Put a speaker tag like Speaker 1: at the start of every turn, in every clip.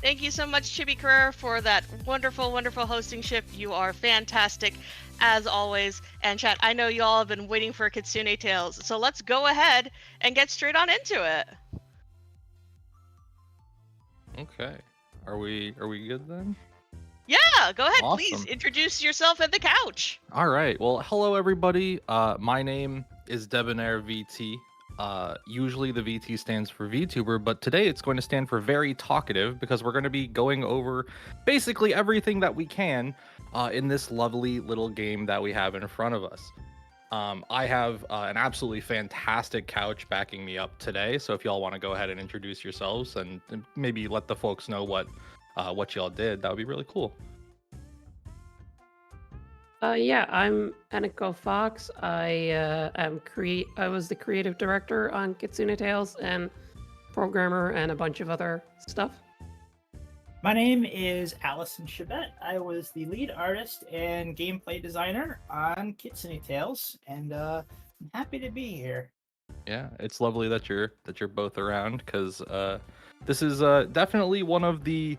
Speaker 1: Thank you so much, Chibi Career, for that wonderful, wonderful hosting ship. You are fantastic, as always. And chat, I know you all have been waiting for Kitsune Tails, so let's go ahead and get straight on into it.
Speaker 2: Okay. Are we good then?
Speaker 1: Yeah, go ahead,
Speaker 2: Awesome.
Speaker 1: please introduce yourself at the couch.
Speaker 2: All right. Well, hello everybody. My name is debeaunairvt. Usually the VT stands for VTuber, but today it's going to stand for very talkative because we're going to be going over basically everything that we can in this lovely little game that we have in front of us. I have an absolutely fantastic couch backing me up today. So if y'all want to go ahead and introduce yourselves and maybe let the folks know what y'all did, that would be really cool.
Speaker 3: Yeah, I'm Aniko Fox. I was the creative director on Kitsune Tails and programmer and a bunch of other stuff.
Speaker 4: My name is Allison Chabet. I was the lead artist and gameplay designer on Kitsune Tails, and I'm happy to be here.
Speaker 2: Yeah, it's lovely that you're both around because this is definitely one of the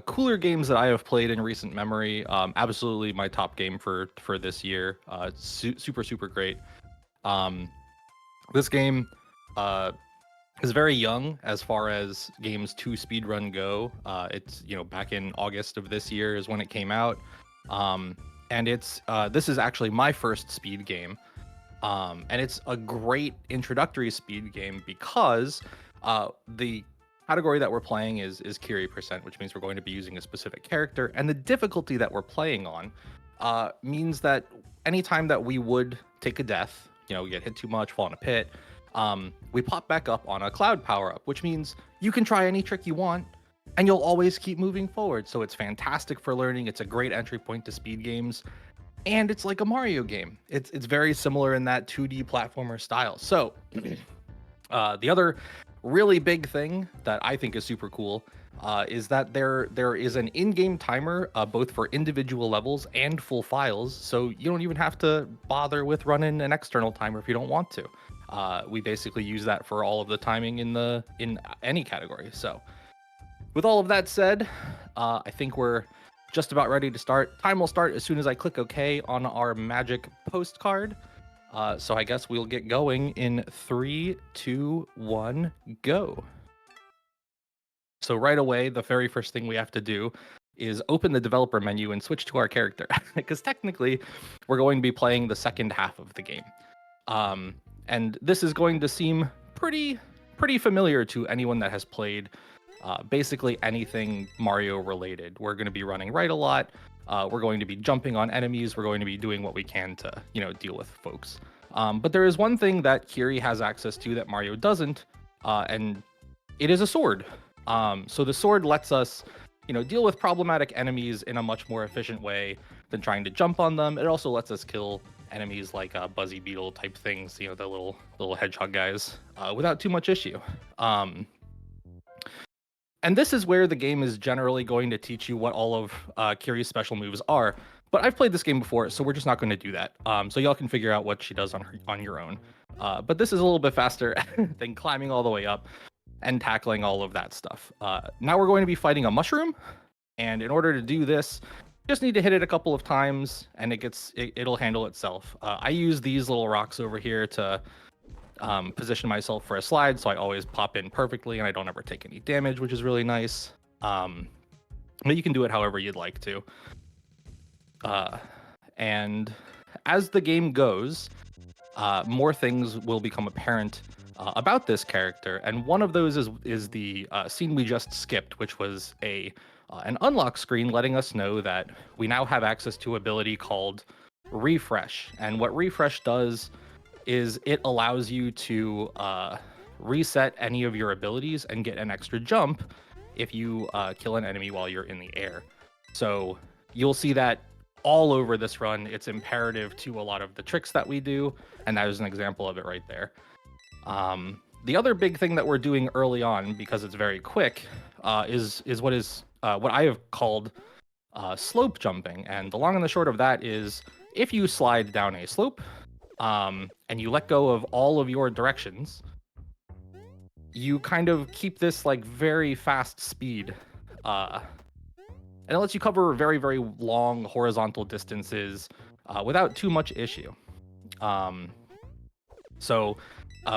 Speaker 2: cooler games that I have played in recent memory. Absolutely my top game for this year. Super great. This game is very young as far as games to speedrun go. It's back in August of this year is when it came out, and it's this is actually my first speed game. And it's a great introductory speed game because the category that we're playing is Curie percent, which means we're going to be using a specific character, and the difficulty that we're playing on means that anytime that we would take a death, we get hit too much, fall in a pit, we pop back up on a cloud power up, which means you can try any trick you want and you'll always keep moving forward. So it's fantastic for learning. It's a great entry point to speed games. And it's like a Mario game. It's very similar in that 2D platformer style. So the other really big thing that I think is super cool is that there is an in-game timer both for individual levels and full files. So you don't even have to bother with running an external timer if you don't want to. We basically use that for all of the timing in any category. So with all of that said, I think we're just about ready to start. Time will start as soon as I click OK on our magic postcard. So I guess we'll get going in 3, 2, 1, go. So right away, the very first thing we have to do is open the developer menu and switch to our character, because technically we're going to be playing the second half of the game. And this is going to seem pretty familiar to anyone that has played basically anything Mario related. We're going to be running right a lot. We're going to be jumping on enemies. We're going to be doing what we can to, deal with folks. But there is one thing that Curie has access to that Mario doesn't, and it is a sword. So the sword lets us, deal with problematic enemies in a much more efficient way than trying to jump on them. It also lets us kill enemies like Buzzy Beetle type things, the little hedgehog guys, without too much issue. And this is where the game is generally going to teach you what all of Curie's special moves are. But I've played this game before, so we're just not going to do that. So y'all can figure out what she does on your own. But this is a little bit faster than climbing all the way up and tackling all of that stuff. Now we're going to be fighting a mushroom. And in order to do this, you just need to hit it a couple of times, and it'll handle itself. I use these little rocks over here to position myself for a slide, so I always pop in perfectly and I don't ever take any damage, which is really nice. But you can do it however you'd like to. And as the game goes, more things will become apparent about this character, and one of those is the scene we just skipped, which was an unlock screen letting us know that we now have access to an ability called Refresh. And what Refresh does is it allows you to reset any of your abilities and get an extra jump if you kill an enemy while you're in the air. So you'll see that all over this run. It's imperative to a lot of the tricks that we do, and that is an example of it right there. The other big thing that we're doing early on, because it's very quick, is what I have called slope jumping. And the long and the short of that is if you slide down a slope, and you let go of all of your directions, you kind of keep this like very fast speed And it lets you cover very, very long horizontal distances without too much issue. So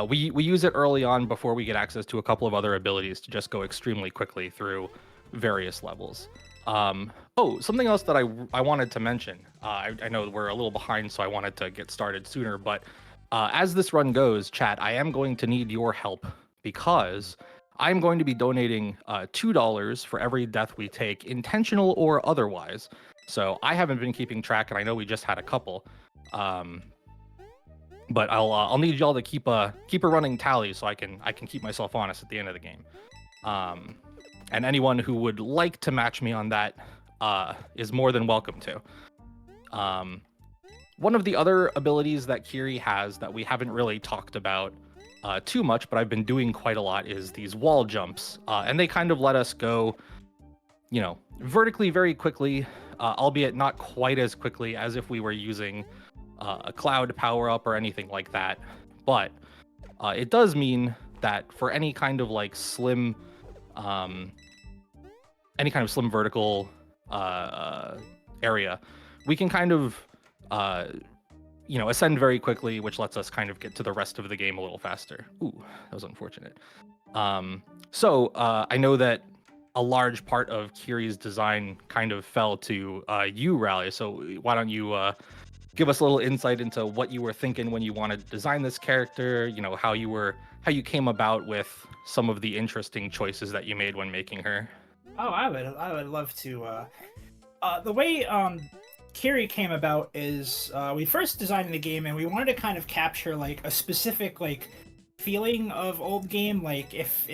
Speaker 2: we use it early on before we get access to a couple of other abilities to just go extremely quickly through various levels. Oh, something else that I wanted to mention. I know we're a little behind, so I wanted to get started sooner. But as this run goes, chat, I am going to need your help because I'm going to be donating $2 for every death we take, intentional or otherwise. So I haven't been keeping track, and I know we just had a couple. But I'll need y'all to keep a running tally so I can keep myself honest at the end of the game. And anyone who would like to match me on that is more than welcome to. One of the other abilities that Kiri has that we haven't really talked about too much, but I've been doing quite a lot, is these wall jumps. And they kind of let us go, vertically very quickly, albeit not quite as quickly as if we were using a cloud power-up or anything like that. But it does mean that for any kind of like slim vertical area, we can kind of ascend very quickly, which lets us kind of get to the rest of the game a little faster. Ooh, that was unfortunate. So I know that a large part of Kiri's design kind of fell to you, Rally. So why don't you give us a little insight into what you were thinking when you wanted to design this character, how you came about with some of the interesting choices that you made when making her.
Speaker 4: Oh, I would love to. The way Kiri came about is we first designed the game and we wanted to kind of capture like a specific like feeling of old game. Like if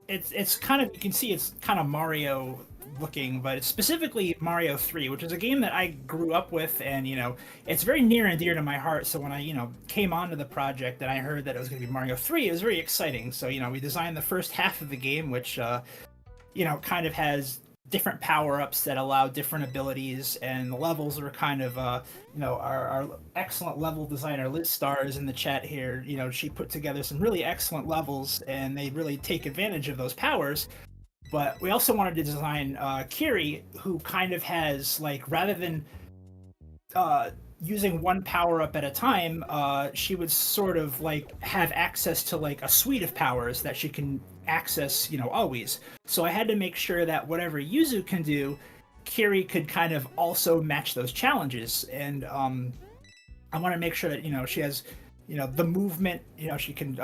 Speaker 4: it's kind of, you can see it's kind of Mario looking, but it's specifically Mario 3, which is a game that I grew up with, and it's very near and dear to my heart. So when I came onto the project and I heard that it was going to be Mario 3, it was very exciting. So we designed the first half of the game, which kind of has different power-ups that allow different abilities, and the levels are kind of our excellent level designer Liz Starr is in the chat here. She put together some really excellent levels and they really take advantage of those powers. But we also wanted to design Kiri, who kind of has, like, rather than using one power-up at a time, she would sort of, like, have access to, like, a suite of powers that she can access, always. So I had to make sure that whatever Yuzu can do, Kiri could kind of also match those challenges. And I want to make sure that, she has, the movement, she can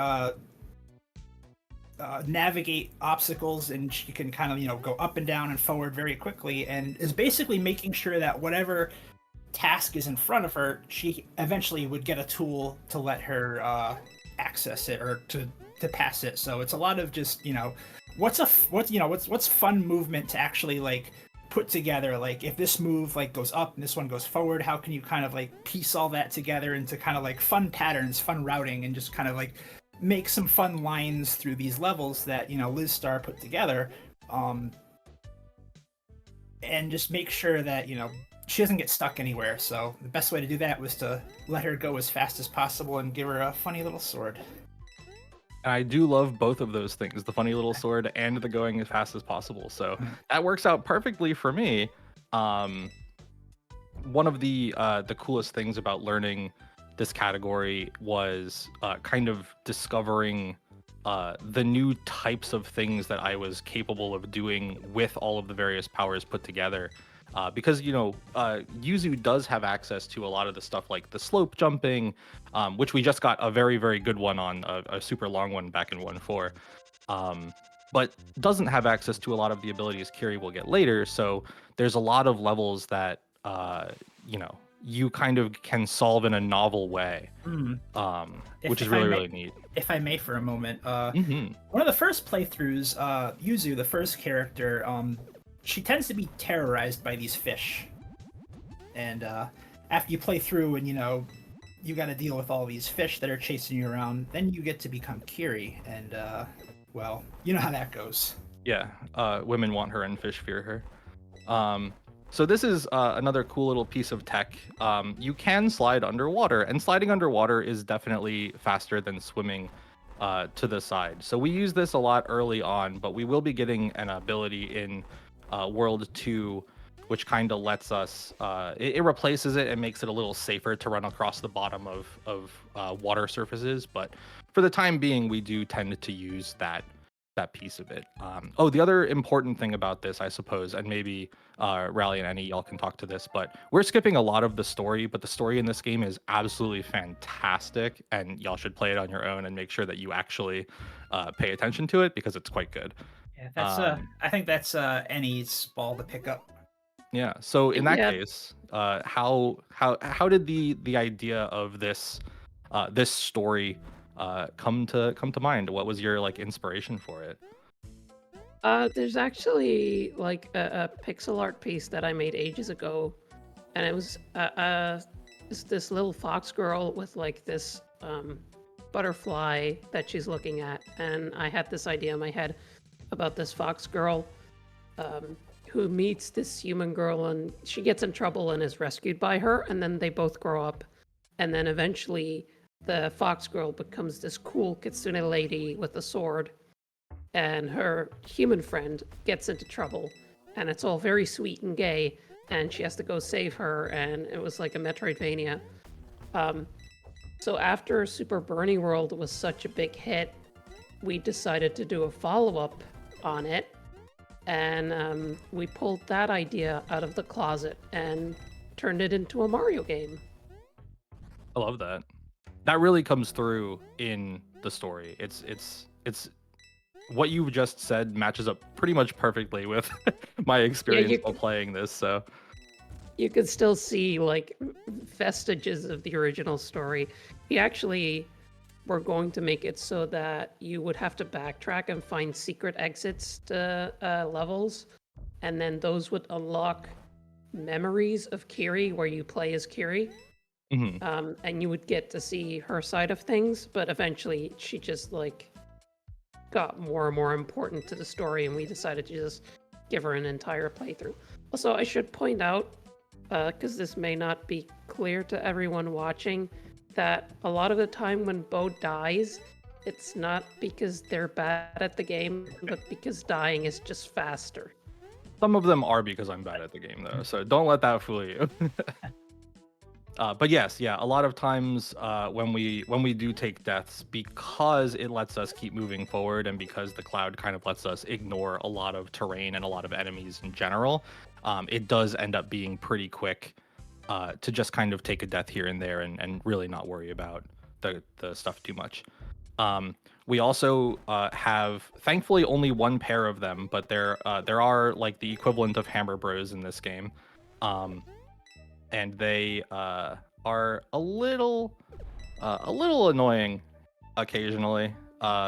Speaker 4: navigate obstacles, and she can kind of go up and down and forward very quickly, and is basically making sure that whatever task is in front of her, she eventually would get a tool to let her access it or to pass it. So it's a lot of just what's fun movement to actually like put together. Like if this move like goes up and this one goes forward, how can you kind of like piece all that together into kind of like fun patterns, fun routing, and just kind of like make some fun lines through these levels that Liz Starr put together, and just make sure that she doesn't get stuck anywhere. So the best way to do that was to let her go as fast as possible and give her a funny little sword.
Speaker 2: And I do love both of those things, the funny little sword and the going as fast as possible. So that works out perfectly for me. One of the coolest things about learning this category was kind of discovering the new types of things that I was capable of doing with all of the various powers put together. Because Yuzu does have access to a lot of the stuff like the slope jumping, which we just got a very, very good one on, a super long one back in 1.4, but doesn't have access to a lot of the abilities Kiri will get later. So there's a lot of levels that you kind of can solve in a novel way, which is really, really neat.
Speaker 4: If I may for a moment,
Speaker 2: Mm-hmm.
Speaker 4: one of the first playthroughs, Yuzu, the first character, she tends to be terrorized by these fish. And after you play through and, you got to deal with all these fish that are chasing you around, then you get to become Kiri. And, well, you know how that goes.
Speaker 2: Yeah, women want her and fish fear her. So this is another cool little piece of tech. You can slide underwater, and sliding underwater is definitely faster than swimming to the side. So we use this a lot early on, but we will be getting an ability in World 2, which kind of lets us it replaces it and makes it a little safer to run across the bottom of water surfaces. But for the time being, we do tend to use that piece of it. The other important thing about this, I suppose, and maybe Rally and Annie, y'all can talk to this, but we're skipping a lot of the story, but the story in this game is absolutely fantastic, and y'all should play it on your own and make sure that you actually pay attention to it, because it's quite good.
Speaker 5: Yeah, that's I think that's Annie's ball to pick up.
Speaker 2: Yeah. So in that
Speaker 3: Yeah.
Speaker 2: case, how did the idea of this this story come to mind? What was your like inspiration for it?
Speaker 3: There's actually like a pixel art piece that I made ages ago, and it was this little fox girl with like this butterfly that she's looking at, and I had this idea in my head about this fox girl who meets this human girl, and she gets in trouble and is rescued by her, and then they both grow up, and then eventually the fox girl becomes this cool kitsune lady with a sword, and her human friend gets into trouble, and it's all very sweet and gay, and she has to go save her, and it was like a Metroidvania. So after Super Burning World was such a big hit, we decided to do a follow-up on it, and we pulled that idea out of the closet and turned it into a Mario game.
Speaker 2: I love that. That really comes through in the story. It's what you just said matches up pretty much perfectly with my experience while playing this. So
Speaker 3: you could still see like vestiges of the original story. We actually were going to make it so that you would have to backtrack and find secret exits to levels, and then those would unlock memories of Kiri where you play as Kiri. And you would get to see her side of things, but eventually she just like got more and more important to the story, and we decided to just give her an entire playthrough. Also, I should point out, because this may not be clear to everyone watching, that a lot of the time when Bo dies, it's not because they're bad at the game, but because dying is just faster.
Speaker 2: Some of them are because I'm bad at the game, though, so don't let that fool you. But yes, a lot of times when we do take deaths, because it lets us keep moving forward, and because the cloud kind of lets us ignore a lot of terrain and a lot of enemies in general, it does end up being pretty quick to just kind of take a death here and there and really not worry about the stuff too much. We also have, thankfully, only one pair of them, but there are like the equivalent of Hammer Bros in this game. And they are a little annoying occasionally,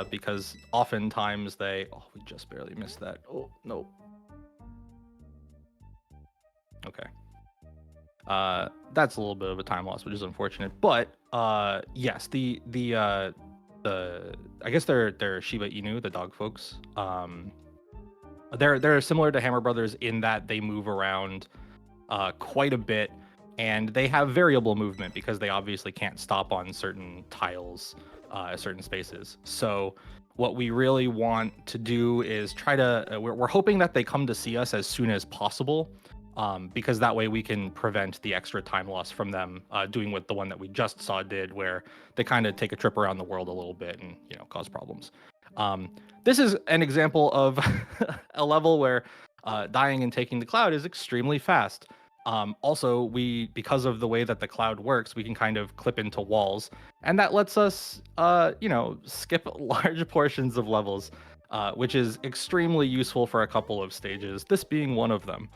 Speaker 2: because oftentimes they... Oh, we just barely missed that. Oh, no. Okay. That's a little bit of a time loss, which is unfortunate. But yes, the I guess they're Shiba Inu, the dog folks. They're similar to Hammer Brothers in that they move around quite a bit, and they have variable movement because they obviously can't stop on certain tiles, certain spaces. So what we really want to do is try to we're hoping that they come to see us as soon as possible, because that way we can prevent the extra time loss from them doing what the one that we just saw did, where they kind of take a trip around the world a little bit and cause problems. This is an example of a level where dying and taking the cloud is extremely fast. Also, because of the way that the cloud works, we can kind of clip into walls, and that lets us, skip large portions of levels, which is extremely useful for a couple of stages, this being one of them.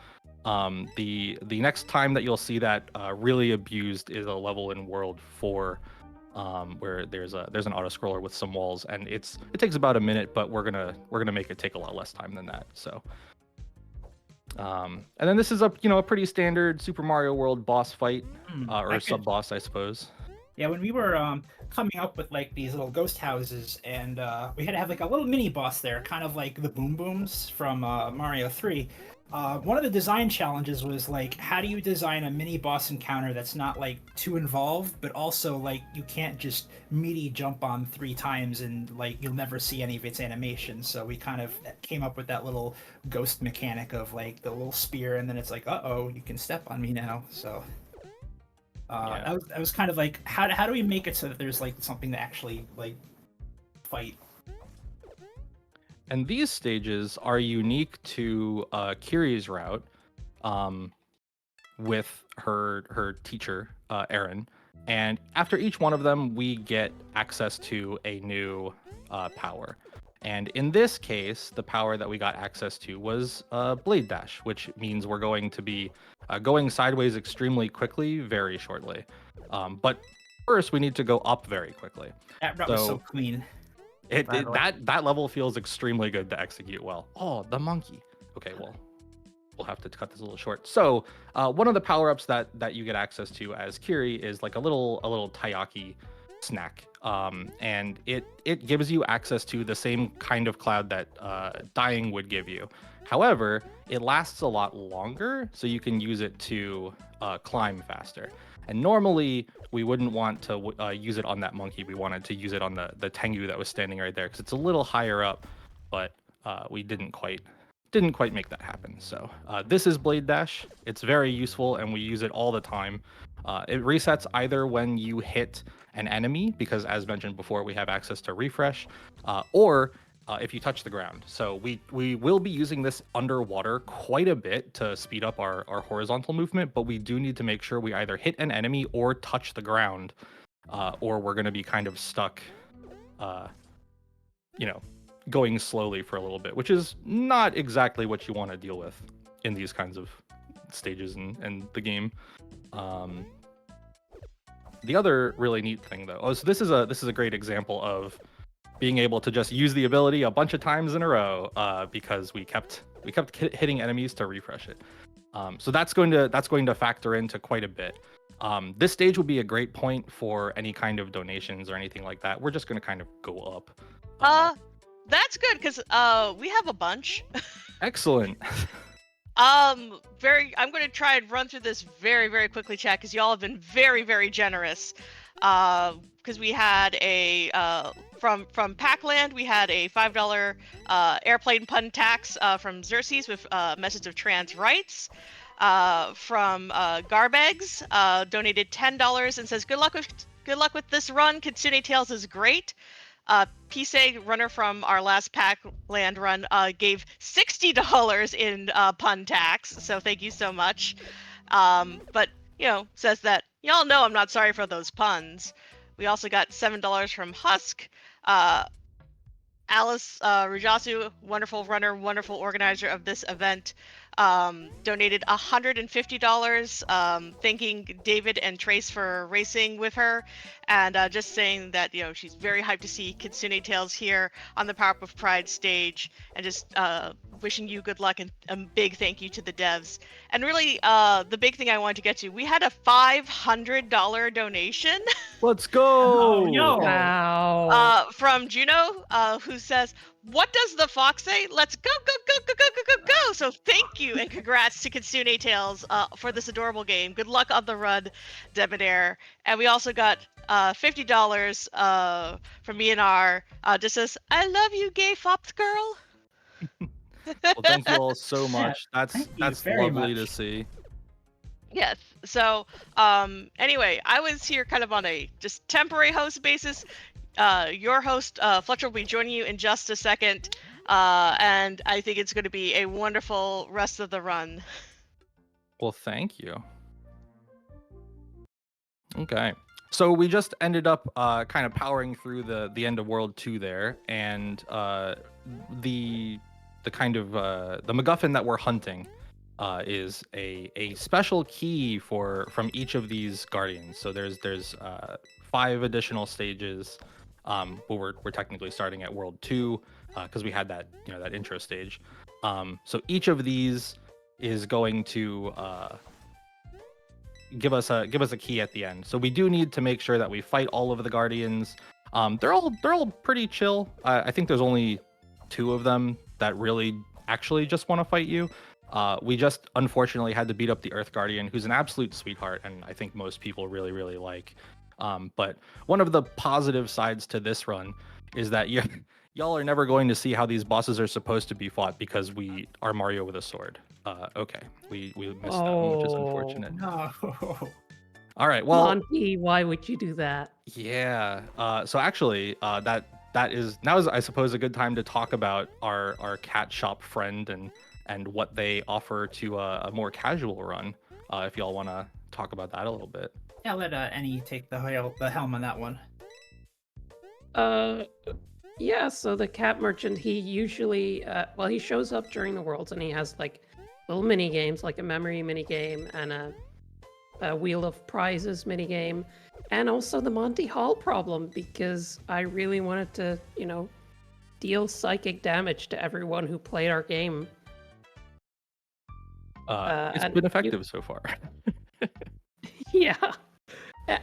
Speaker 2: The next time that you'll see that really abused is a level in World 4, where there's an auto scroller with some walls, and it takes about a minute, but we're gonna make it take a lot less time than that. So. And then this is a pretty standard Super Mario World boss fight, or sub boss, I suppose.
Speaker 4: Yeah, when we were coming up with like these little ghost houses, and we had to have like a little mini boss there, kind of like the Boom Booms from Mario 3. One of the design challenges was like, how do you design a mini boss encounter that's not like too involved, but also like you can't just meaty jump on 3 times and like you'll never see any of its animations. So we kind of came up with that little ghost mechanic of like the little spear, and then it's like, uh-oh, you can step on me now. So
Speaker 2: Yeah.
Speaker 4: that was kind of like, how do we make it so that there's like something to actually like fight?
Speaker 2: And these stages are unique to Kiri's route, with her teacher, Erin. And after each one of them, we get access to a new power. And in this case, the power that we got access to was Blade Dash, which means we're going to be going sideways extremely quickly very shortly. But first, we need to go up very quickly.
Speaker 4: That route was so
Speaker 2: So
Speaker 4: clean.
Speaker 2: that level feels extremely good to execute well. Oh, the monkey. Okay, well, we'll have to cut this a little short. So one of the power-ups that you get access to as Kiri is like a little taiyaki snack, and it gives you access to the same kind of cloud that dying would give you. However, it lasts a lot longer, so you can use it to climb faster. And normally we wouldn't want to use it on that monkey. We wanted to use it on the Tengu that was standing right there because it's a little higher up, but we didn't quite make that happen. So this is Blade Dash. It's very useful, and we use it all the time. It resets either when you hit an enemy, because as mentioned before, we have access to refresh, or if you touch the ground. So we will be using this underwater quite a bit to speed up our horizontal movement, but we do need to make sure we either hit an enemy or touch the ground, or we're going to be kind of stuck, you know, going slowly for a little bit, which is not exactly what you want to deal with in these kinds of stages and the game. The other really neat thing, though, so this is a great example of being able to just use the ability a bunch of times in a row, because we kept hitting enemies to refresh it. So that's going to factor into quite a bit. This stage will be a great point for any kind of donations or anything like that. We're just going to kind of go up.
Speaker 1: That's good because we have a bunch.
Speaker 2: Excellent.
Speaker 1: I'm going to try and run through this very, very quickly, chat, because y'all have been very, very generous. Because we had a from Packland, we had a $5 airplane pun tax from Xerxes with message of trans rights. From Garbegs, donated $10 and says, good luck with this run. Kitsune Tails is great. Pise runner from our last Packland run gave $60 in pun tax, so thank you so much. But says that y'all know I'm not sorry for those puns. We also got $7 from Husk. Alice Rajasu, wonderful runner, wonderful organizer of this event, donated $150, thanking David and Trace for racing with her, and just saying that she's very hyped to see Kitsune Tails here on the Power of Pride stage, and just wishing you good luck and a big thank you to the devs. And really, the big thing I wanted to get to, we had a $500 donation.
Speaker 2: Let's go.
Speaker 4: Oh, yo.
Speaker 3: Wow.
Speaker 1: From Juno, who says, what does the fox say? Let's go, go, go, go, go, go, go, go! So thank you and congrats to Kitsune Tails for this adorable game. Good luck on the run, Debonair. And we also got $50 from me and R. Just says, I love you, gay fopt girl.
Speaker 2: Well, thank you all so much. That's
Speaker 4: very
Speaker 2: lovely
Speaker 4: much.
Speaker 2: to see.
Speaker 1: Yes. So, anyway, I was here kind of on a just temporary host basis. Your host, Fletcher, will be joining you in just a second. And I think it's going to be a wonderful rest of the run.
Speaker 2: Well, thank you. Okay. So we just ended up kind of powering through the end of World 2 there, and the kind of the MacGuffin that we're hunting is a special key from each of these guardians. So there's 5 additional stages, but we're technically starting at World 2 because we had that that intro stage. So each of these is going to give us a key at the end. So we do need to make sure that we fight all of the guardians. They're all pretty chill. I think there's only 2 of them that really actually just want to fight you. We just unfortunately had to beat up the Earth Guardian, who's an absolute sweetheart, and I think most people really like. But one of the positive sides to this run is that y'all are never going to see how these bosses are supposed to be fought because we are Mario with a sword. Okay, we missed that one, which is unfortunate.
Speaker 4: No.
Speaker 2: All right, well,
Speaker 3: Monty, why would you do that?
Speaker 2: yeah. So actually, that is now is I suppose a good time to talk about our cat shop friend and what they offer to a more casual run. If y'all want to talk about that a little bit.
Speaker 5: Yeah, let Annie take the helm on that one.
Speaker 3: Yeah, so the cat merchant, he usually, he shows up during the worlds and he has like little mini games, like a memory mini game and a Wheel of Prizes mini game, and also the Monty Hall problem because I really wanted to, deal psychic damage to everyone who played our game.
Speaker 2: It's
Speaker 3: and
Speaker 2: been effective so far.
Speaker 3: Yeah.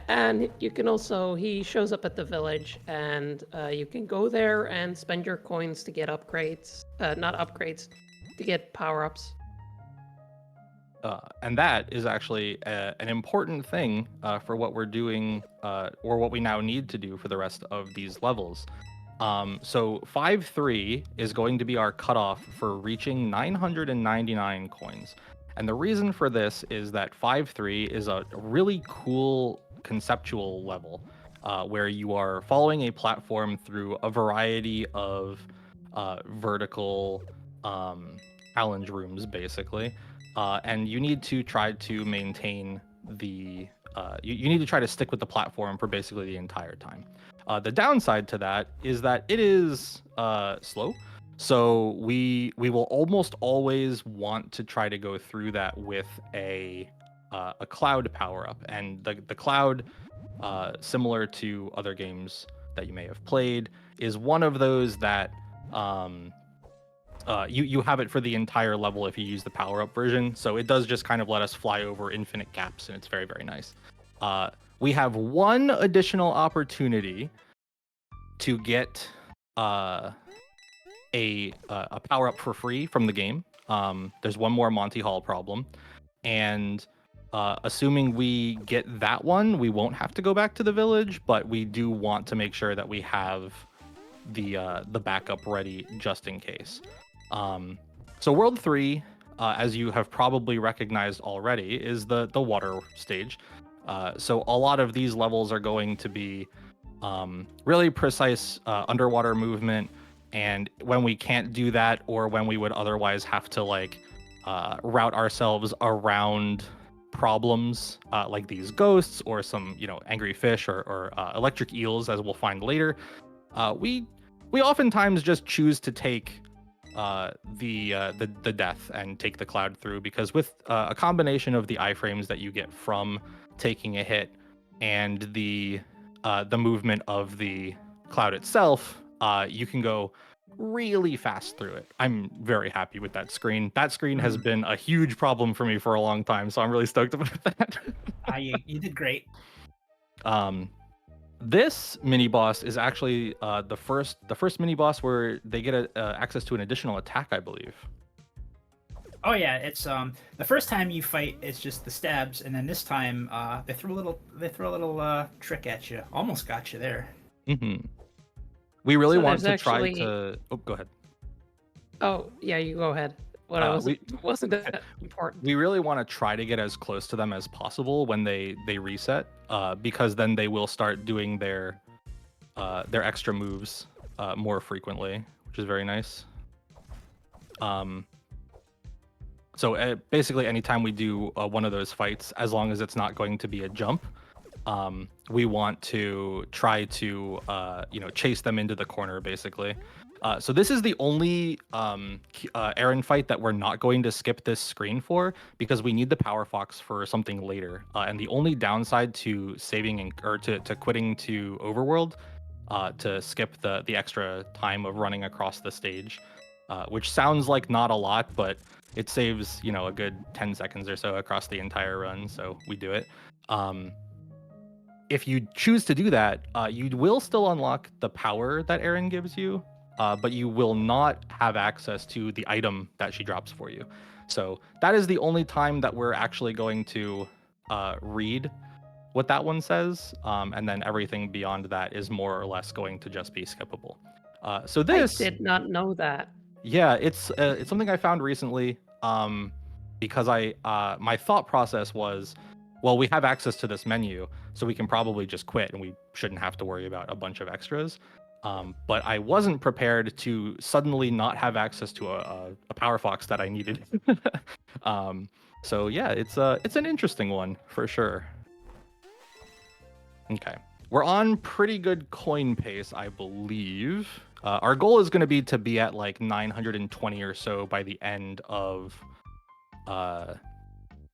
Speaker 3: And you can also, he shows up at the village and you can go there and spend your coins to get upgrades, not upgrades, to get power-ups.
Speaker 2: And that is actually an important thing for what we're doing or what we now need to do for the rest of these levels. So 5-3 is going to be our cutoff for reaching 999 coins. And the reason for this is that 5-3 is a really cool conceptual level where you are following a platform through a variety of vertical challenge rooms, basically. And you need to try to maintain the you need to try to stick with the platform for basically the entire time. The downside to that is that it is slow. So we will almost always want to try to go through that with a cloud power up, and the cloud, similar to other games that you may have played, is one of those that you have it for the entire level if you use the power up version. So it does just kind of let us fly over infinite gaps, and it's very nice. We have one additional opportunity to get a power up for free from the game. There's one more Monty Hall problem, and assuming we get that one, we won't have to go back to the village, but we do want to make sure that we have the backup ready just in case. So World 3, as you have probably recognized already, is the water stage. So a lot of these levels are going to be really precise underwater movement, and when we can't do that, or when we would otherwise have to route ourselves around problems like these ghosts or some angry fish or electric eels, as we'll find later, we oftentimes just choose to take the death and take the cloud through, because with a combination of the iframes that you get from taking a hit and the movement of the cloud itself, you can go really fast through it. I'm very happy with that screen. That screen has been a huge problem for me for a long time, so I'm really stoked about that.
Speaker 5: You did great.
Speaker 2: This mini boss is actually the first mini boss where they get access to an additional attack, I believe.
Speaker 5: Oh yeah, it's the first time you fight, it's just the stabs, and then this time they throw a little trick at you. Almost got you there.
Speaker 2: Mm-hmm. We really
Speaker 3: So
Speaker 2: want
Speaker 3: there's
Speaker 2: to try
Speaker 3: actually-
Speaker 2: to. Oh, go ahead.
Speaker 3: Oh, yeah, you go ahead. Wasn't that important?
Speaker 2: We really want to try to get as close to them as possible when they reset, because then they will start doing their extra moves more frequently, which is very nice. So basically, anytime we do one of those fights, as long as it's not going to be a jump, we want to try to chase them into the corner, basically. So this is the only Aaron fight that we're not going to skip this screen for, because we need the Power Fox for something later. And the only downside to saving or to quitting to Overworld, to skip the extra time of running across the stage, which sounds like not a lot, but it saves, you know, a good 10 seconds or so across the entire run, so we do it. If you choose to do that, you will still unlock the power that Erin gives you, but you will not have access to the item that she drops for you. So that is the only time that we're actually going to read what that one says, and then everything beyond that is more or less going to just be skippable. So this,
Speaker 3: I did not know that.
Speaker 2: yeah, it's something I found recently, because my thought process was, well, we have access to this menu, so we can probably just quit and we shouldn't have to worry about a bunch of extras. But I wasn't prepared to suddenly not have access to a Power Fox that I needed. So yeah, it's an interesting one for sure. Okay, we're on pretty good coin pace, I believe. Our goal is going to be at like 920 or so by the end of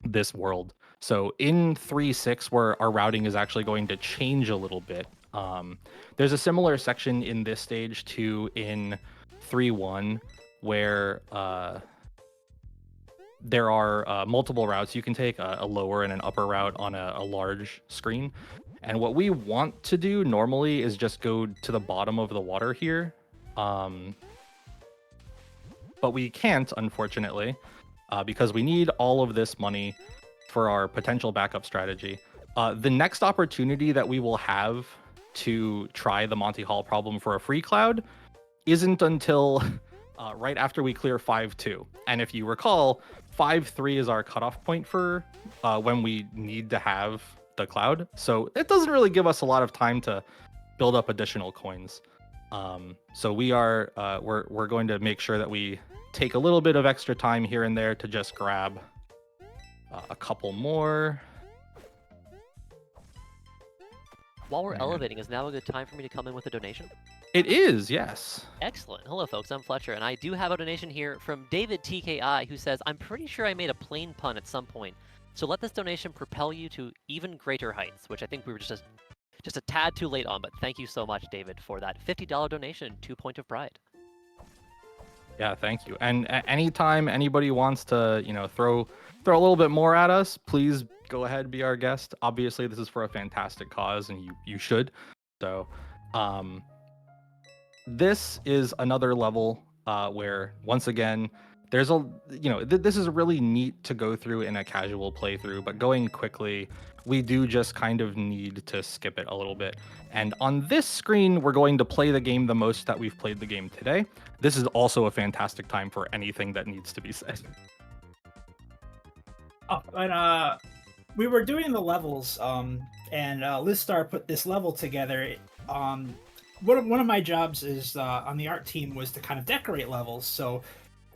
Speaker 2: this world. So in 3.6, where our routing is actually going to change a little bit. There's a similar section in this stage to in 3.1 where there are multiple routes you can take, a lower and an upper route on a large screen. And what we want to do normally is just go to the bottom of the water here. But we can't, unfortunately, because we need all of this money for our potential backup strategy. The next opportunity that we will have to try the Monty Hall problem for a free cloud isn't until right after we clear 5.2. And if you recall, 5.3 is our cutoff point for when we need to have the cloud. So it doesn't really give us a lot of time to build up additional coins. So we're going to make sure that we take a little bit of extra time here and there to just grab a couple more.
Speaker 6: While we're elevating, is now a good time for me to come in with a donation?
Speaker 2: It is, yes.
Speaker 6: Excellent. Hello, folks. I'm Fletcher, and I do have a donation here from David TKI, who says, I'm pretty sure I made a plane pun at some point, so let this donation propel you to even greater heights, which I think we were just a tad too late on, but thank you so much, David, for that $50 donation to Point of Pride.
Speaker 2: Yeah, thank you. And anytime anybody wants to, you know, throw a little bit more at us, please go ahead, be our guest. Obviously, this is for a fantastic cause, and you should. So, this is another level where, once again, there's this is really neat to go through in a casual playthrough, but going quickly, we do just kind of need to skip it a little bit. And on this screen, we're going to play the game the most that we've played the game today. This is also a fantastic time for anything that needs to be said.
Speaker 4: Oh, and we were doing the levels, and Listar put this level together. One of my jobs is on the art team was to kind of decorate levels. So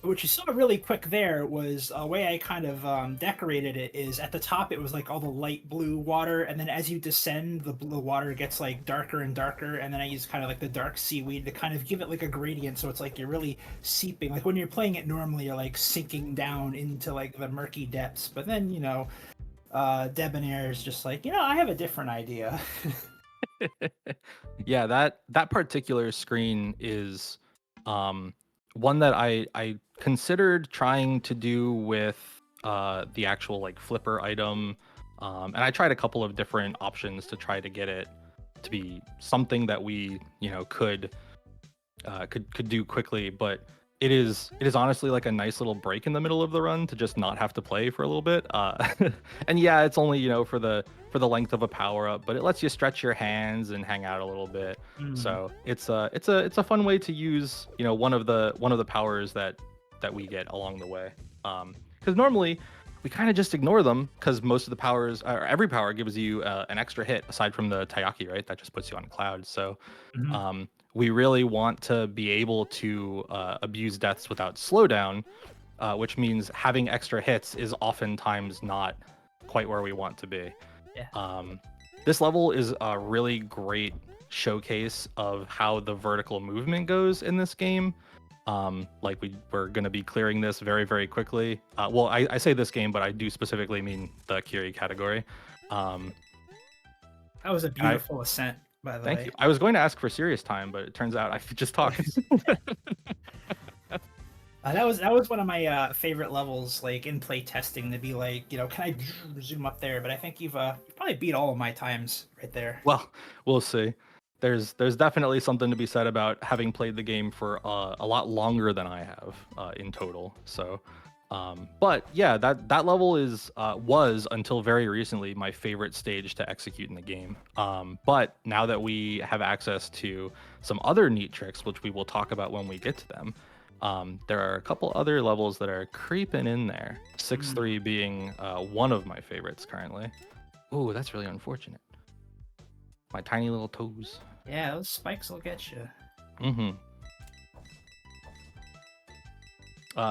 Speaker 4: what you saw really quick there was a way I kind of decorated it is at the top it was like all the light blue water, and then as you descend the blue water gets like darker and darker, and then I use kind of like the dark seaweed to kind of give it like a gradient, so it's like you're really seeping, like when you're playing it normally you're like sinking down into like the murky depths, but then Debonair is just like, I have a different idea.
Speaker 2: Yeah, that particular screen is one that I considered trying to do with the actual like flipper item, and I tried a couple of different options to try to get it to be something that we could do quickly, but it is honestly like a nice little break in the middle of the run to just not have to play for a little bit. And yeah, it's only for the length of a power up, but it lets you stretch your hands and hang out a little bit. So it's a fun way to use one of the powers that we get along the way. Because normally we kind of just ignore them because most of the powers, or every power, gives you an extra hit aside from the Taiyaki, right? That just puts you on cloud. So we really want to be able to abuse deaths without slowdown, which means having extra hits is oftentimes not quite where we want to be.
Speaker 5: Yeah.
Speaker 2: This level is a really great showcase of how the vertical movement goes in this game. Like we're going to be clearing this very, very quickly. Well, I say this game, but I do specifically mean the Kiri category.
Speaker 4: That was a beautiful ascent, by the way.
Speaker 2: Thank you. I was going to ask for serious time, but it turns out I could just talk.
Speaker 5: That was one of my favorite levels, like in play testing, to be like, can I zoom up there? But I think you've probably beat all of my times right there.
Speaker 2: Well, we'll see. There's definitely something to be said about having played the game for a lot longer than I have in total. So, but yeah, that level was until very recently my favorite stage to execute in the game. But now that we have access to some other neat tricks, which we will talk about when we get to them, there are a couple other levels that are creeping in there. 6-3 being one of my favorites currently. Ooh, that's really unfortunate. My tiny little toes.
Speaker 5: Yeah, those spikes will get you.
Speaker 2: Mm-hmm.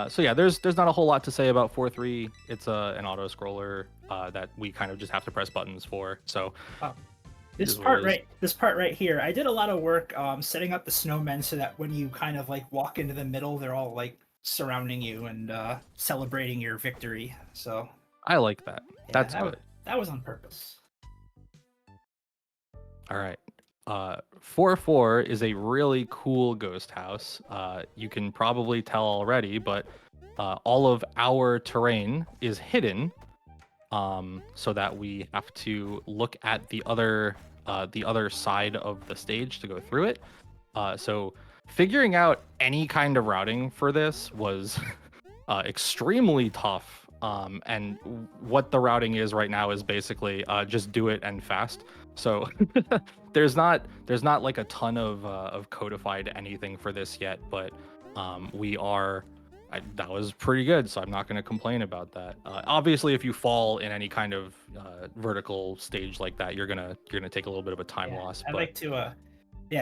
Speaker 2: So yeah, there's not a whole lot to say about 4-3. It's an auto scroller that we kind of just have to press buttons for. So
Speaker 5: This
Speaker 2: is what
Speaker 5: part
Speaker 2: it is.
Speaker 5: this part right here, I did a lot of work setting up the snowmen so that when you kind of like walk into the middle, they're all like surrounding you and celebrating your victory. So
Speaker 2: I like that.
Speaker 5: yeah,
Speaker 2: That's
Speaker 5: that
Speaker 2: good.
Speaker 5: that was on purpose.
Speaker 2: All right. 4-4 is a really cool ghost house. You can probably tell already, but all of our terrain is hidden, so that we have to look at the other side of the stage to go through it. So figuring out any kind of routing for this was extremely tough. And what the routing is right now is basically just do it and fast. So there's not like a ton of codified anything for this yet, but that was pretty good, so I'm not going to complain about that. Obviously, if you fall in any kind of vertical stage like that, you're gonna take a little bit of a time loss.
Speaker 5: I'd
Speaker 2: But
Speaker 5: like to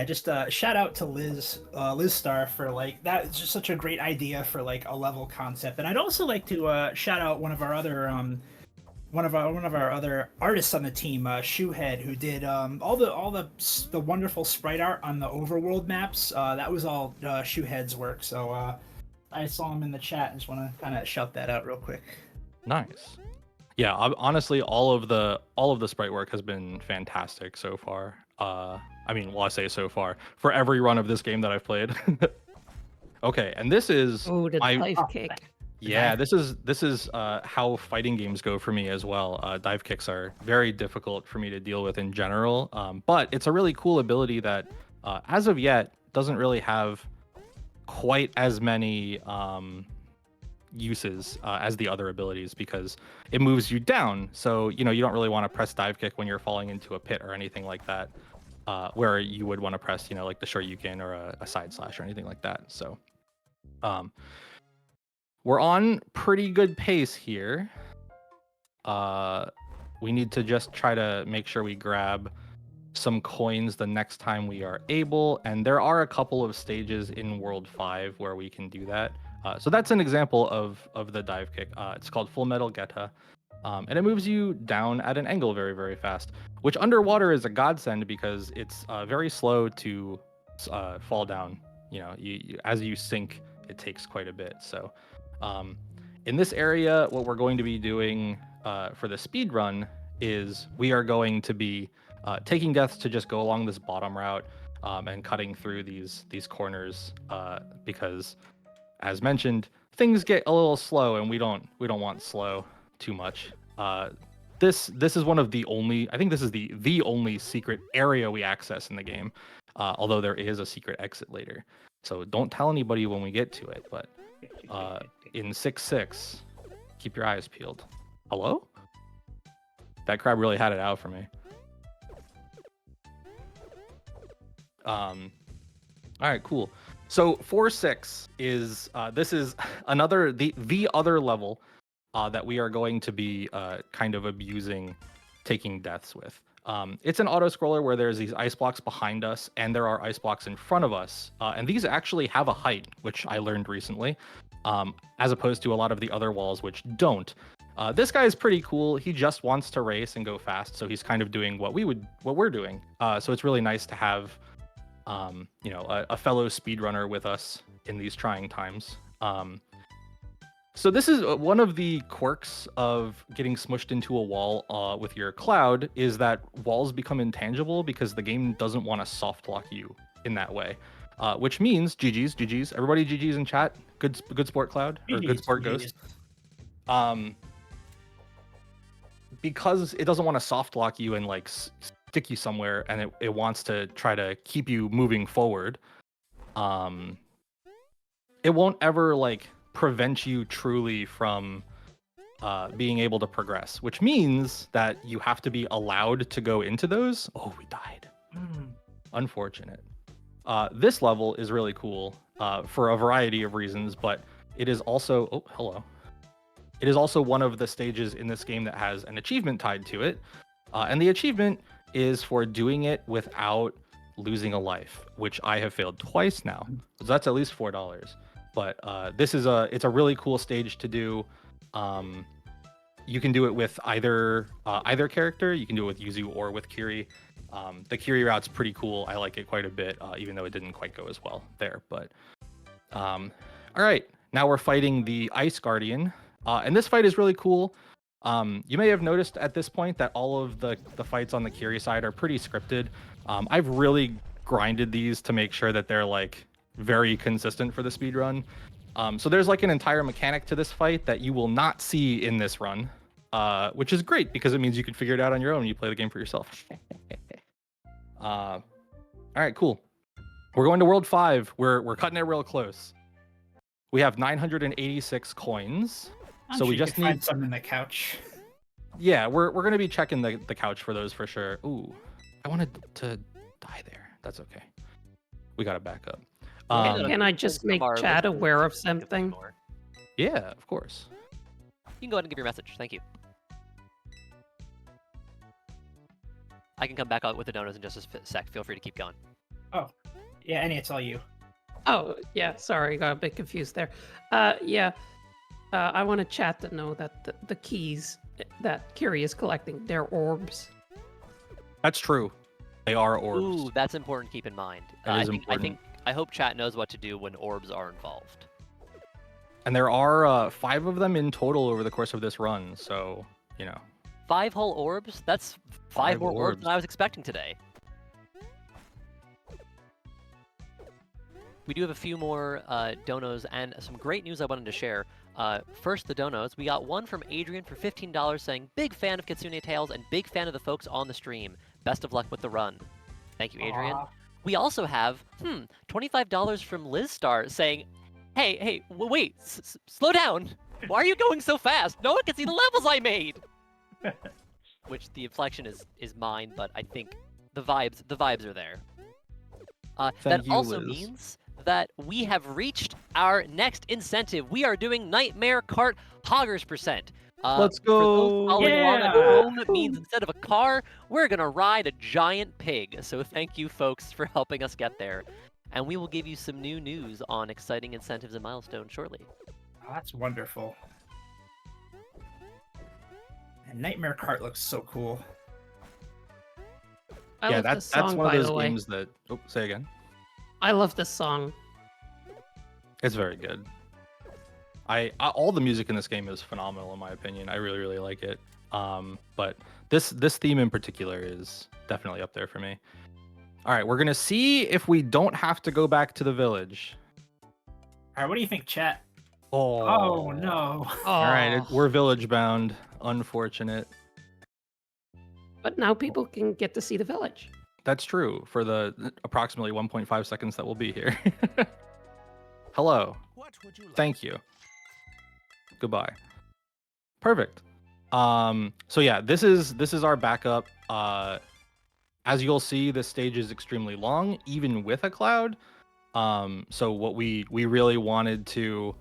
Speaker 5: just shout out to Liz Star for like that. It's just such a great idea for like a level concept. And I'd also like to shout out one of our other artists on the team, Shoehead, who did all the wonderful sprite art on the overworld maps. That was all Shoehead's work. So I saw him in the chat and just want to kind of shout that out real quick.
Speaker 2: nice. Yeah, honestly, all of the sprite work has been fantastic so far. I mean, well, I say so far for every run of this game that I've played. Okay, and this is
Speaker 3: Oh, the
Speaker 2: my
Speaker 3: dive kick.
Speaker 2: yeah, this is how fighting games go for me as well. Dive kicks are very difficult for me to deal with in general, but it's a really cool ability that, as of yet, doesn't really have quite as many uses as the other abilities because it moves you down. So you don't really want to press dive kick when you're falling into a pit or anything like that, where you would want to press like the shoryuken or a side slash or anything like that. So we're on pretty good pace here. We need to just try to make sure we grab some coins the next time we are able, and there are a couple of stages in World 5 where we can do that. So that's an example of the dive kick. It's called Full Metal Geta, and it moves you down at an angle very, very fast, which underwater is a godsend because it's very slow to fall down. As you sink, it takes quite a bit. So in this area, what we're going to be doing for the speed run is we are going to be taking deaths to just go along this bottom route and cutting through these corners because, as mentioned, things get a little slow, and we don't want slow too much. This is one of the only, I think this is the only secret area we access in the game, although there is a secret exit later. So don't tell anybody when we get to it, but in 6-6, keep your eyes peeled. Hello? That crab really had it out for me. All right, cool. So 4-6 is this is another the other level that we are going to be kind of abusing taking deaths with. It's an auto scroller where there's these ice blocks behind us and there are ice blocks in front of us, and these actually have a height, which I learned recently, as opposed to a lot of the other walls which don't. This guy is pretty cool. He just wants to race and go fast, so he's kind of doing what we're doing. So it's really nice to have a fellow speedrunner with us in these trying times. So this is one of the quirks of getting smushed into a wall with your cloud, is that walls become intangible because the game doesn't want to soft lock you in that way. which means GG's. Everybody GG's in chat. Good sport, Cloud, or good sport, Ghost. Because it doesn't want to soft lock you and like stick you somewhere, and it wants to try to keep you moving forward. It won't ever like prevent you truly from being able to progress, which means that you have to be allowed to go into those. Oh, we died. Unfortunate. This level is really cool for a variety of reasons, but it is also hello. It is also one of the stages in this game that has an achievement tied to it, and the achievement is for doing it without losing a life, which I have failed twice now. So that's at least $4. But it's a really cool stage to do. You can do it with either character. You can do it with Yuzu or with Kiri. The Kiri route's pretty cool. I like it quite a bit, even though it didn't quite go as well there. But all right, now we're fighting the Ice Guardian, and this fight is really cool. You may have noticed at this point that all of the fights on the Kiri side are pretty scripted. I've really grinded these to make sure that they're like very consistent for the speed run. So there's like an entire mechanic to this fight that you will not see in this run, which is great because it means you can figure it out on your own when you play the game for yourself. All right, cool. We're going to World 5. We're cutting it real close. We have 986 coins. So we just need
Speaker 4: find some in the couch.
Speaker 2: Yeah, we're going to be checking the couch for those for sure. Ooh, I wanted to die there. That's okay. We got to back up.
Speaker 3: Can I just make chat aware of something?
Speaker 2: Yeah, of course.
Speaker 6: You can go ahead and give your message. Thank you. I can come back out with the donuts in just a sec. Feel free to keep going.
Speaker 4: Oh, yeah, Annie, it's all you.
Speaker 3: Oh, yeah, sorry, got a bit confused there. I want to chat to know that the keys that Kiri is collecting, they're orbs.
Speaker 2: That's true. They are orbs.
Speaker 6: Ooh, that's important to keep in mind. I hope chat knows what to do when orbs are involved.
Speaker 2: And there are 5 of them in total over the course of this run, so, you know.
Speaker 6: 5 whole orbs? That's 5 more orbs than I was expecting today. We do have a few more donos and some great news I wanted to share. First, the donos. We got one from Adrian for $15 saying, big fan of Kitsune Tails and big fan of the folks on the stream. Best of luck with the run. Thank you, Adrian.
Speaker 4: Aww.
Speaker 6: We also have, $25 from Liz Star saying, hey, wait, slow down. Why are you going so fast? No one can see the levels I made. Which the inflection is mine, but I think the vibes are there. That also means that we have reached our next incentive. We are doing Nightmare Cart Hoggers %.
Speaker 2: Let's go!
Speaker 6: For those following along at home, it means instead of a car, we're gonna ride a giant pig. So thank you, folks, for helping us get there. And we will give you some new news on exciting incentives and milestones shortly.
Speaker 4: Oh, that's wonderful. And Nightmare Cart looks so cool.
Speaker 3: I love
Speaker 2: that's
Speaker 3: song,
Speaker 2: one of those
Speaker 3: way.
Speaker 2: games that. Oh, say again.
Speaker 3: I love this song.
Speaker 2: It's very good. All the music in this game is phenomenal in my opinion. I really, really like it. But this theme in particular is definitely up there for me. All right, we're gonna see if we don't have to go back to the village.
Speaker 4: All right, what do you think, chat?
Speaker 2: Oh,
Speaker 4: Oh no.
Speaker 2: All right, we're village bound. Unfortunate.
Speaker 3: But now people can get to see the village.
Speaker 2: That's true for the approximately 1.5 seconds that we'll be here. Hello. Thank you. Goodbye. Perfect. So yeah, this is our backup. As you'll see, this stage is extremely long, even with a cloud. So what we really wanted to,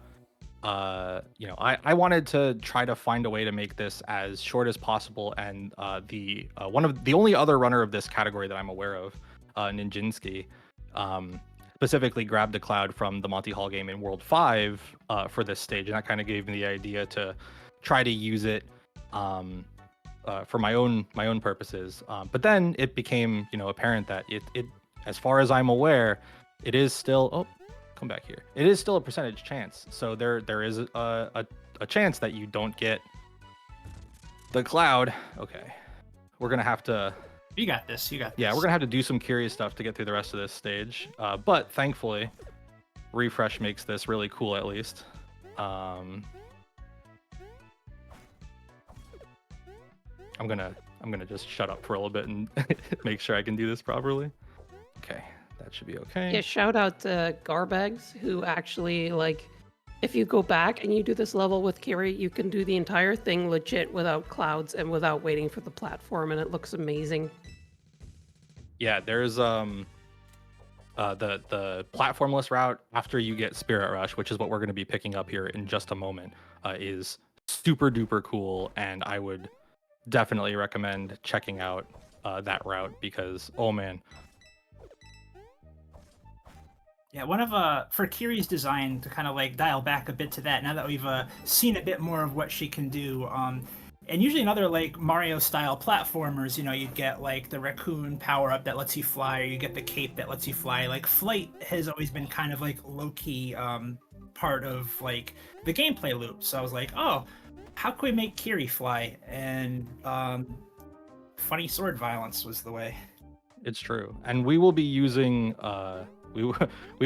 Speaker 2: I wanted to try to find a way to make this as short as possible. And one of the only other runner of this category that I'm aware of, Ninjinski, specifically grabbed a cloud from the Monty Hall game in World 5 for this stage, and that kind of gave me the idea to try to use it for my own purposes. But then it became apparent that it as far as I'm aware, it is still come back here. It is still a percentage chance. So there is a chance that you don't get the cloud. Okay, we're gonna have to
Speaker 5: You got this. You got this.
Speaker 2: Yeah, we're gonna have to do some curious stuff to get through the rest of this stage. But thankfully, refresh makes this really cool at least. I'm gonna just shut up for a little bit and make sure I can do this properly. Okay, that should be okay.
Speaker 3: Yeah, shout out to Garbags, who actually, like, if you go back and you do this level with Kiri, you can do the entire thing legit without clouds and without waiting for the platform, and it looks amazing.
Speaker 2: Yeah, there's the platformless route after you get Spirit Rush, which is what we're going to be picking up here in just a moment, is super duper cool, and I would definitely recommend checking out that route because, oh man.
Speaker 5: Yeah, one of for Kiri's design, to kind of like dial back a bit to that, now that we've seen a bit more of what she can do, and usually in other like Mario style platformers, you know, you get like the raccoon power up that lets you fly, or you get the cape that lets you fly. Like flight has always been kind of like low key part of like the gameplay loop. So I was like, oh, how can we make Kiri fly? And funny sword violence was the way.
Speaker 2: It's true, and we will be using we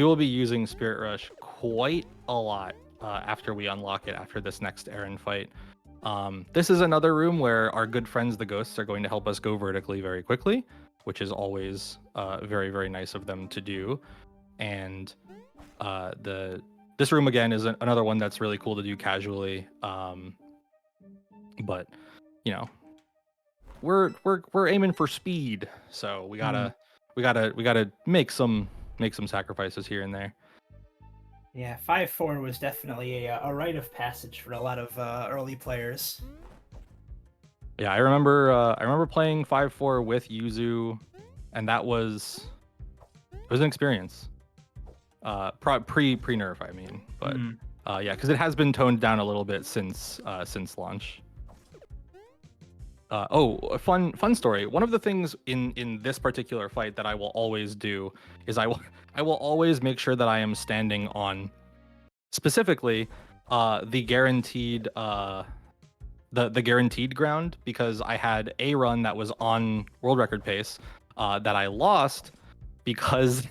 Speaker 2: will be using Spirit Rush quite a lot after we unlock it after this next Aaron fight. This is another room where our good friends the ghosts are going to help us go vertically very quickly, which is always very, very nice of them to do. And this room again is another one that's really cool to do casually. But you know, we're aiming for speed, so we gotta make some sacrifices here and there.
Speaker 5: Yeah, 5-4 was definitely a rite of passage for a lot of early players.
Speaker 2: Yeah, I remember playing 5-4 with Yuzu, and it was an experience. Pre nerf, I mean, but yeah, because it has been toned down a little bit since launch. A fun story. One of the things in this particular fight that I will always do is I will always make sure that I am standing on specifically the guaranteed the guaranteed ground, because I had a run that was on world record pace that I lost because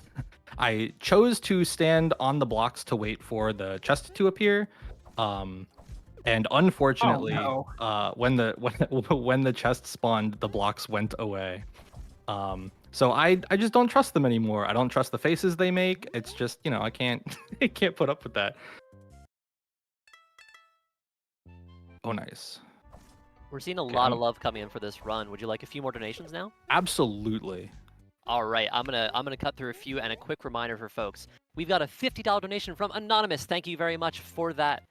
Speaker 2: I chose to stand on the blocks to wait for the chest to appear. And unfortunately, when the chest spawned, the blocks went away. So I just don't trust them anymore. I don't trust the faces they make. It's just, you know, I can't put up with that. Oh, nice.
Speaker 6: We're seeing a lot of love coming in for this run. Would you like a few more donations now?
Speaker 2: Absolutely.
Speaker 6: All right, I'm gonna cut through a few, and a quick reminder for folks. We've got a $50 donation from Anonymous. Thank you very much for that.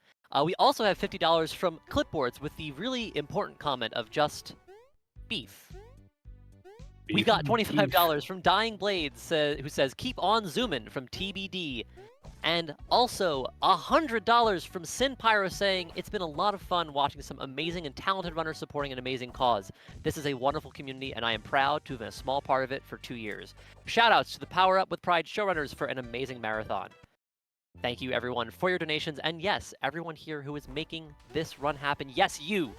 Speaker 6: We also have $50 from Clipboards with the really important comment of just beef. We've got $25 from Dying Blades, who says, keep on zooming from TBD. And also $100 from Sin Pyro saying, it's been a lot of fun watching some amazing and talented runners supporting an amazing cause. This is a wonderful community, and I am proud to have been a small part of it for 2 years. Shoutouts to the Power Up with Pride showrunners for an amazing marathon. Thank you, everyone, for your donations, and yes, everyone here who is making this run happen. Yes, you!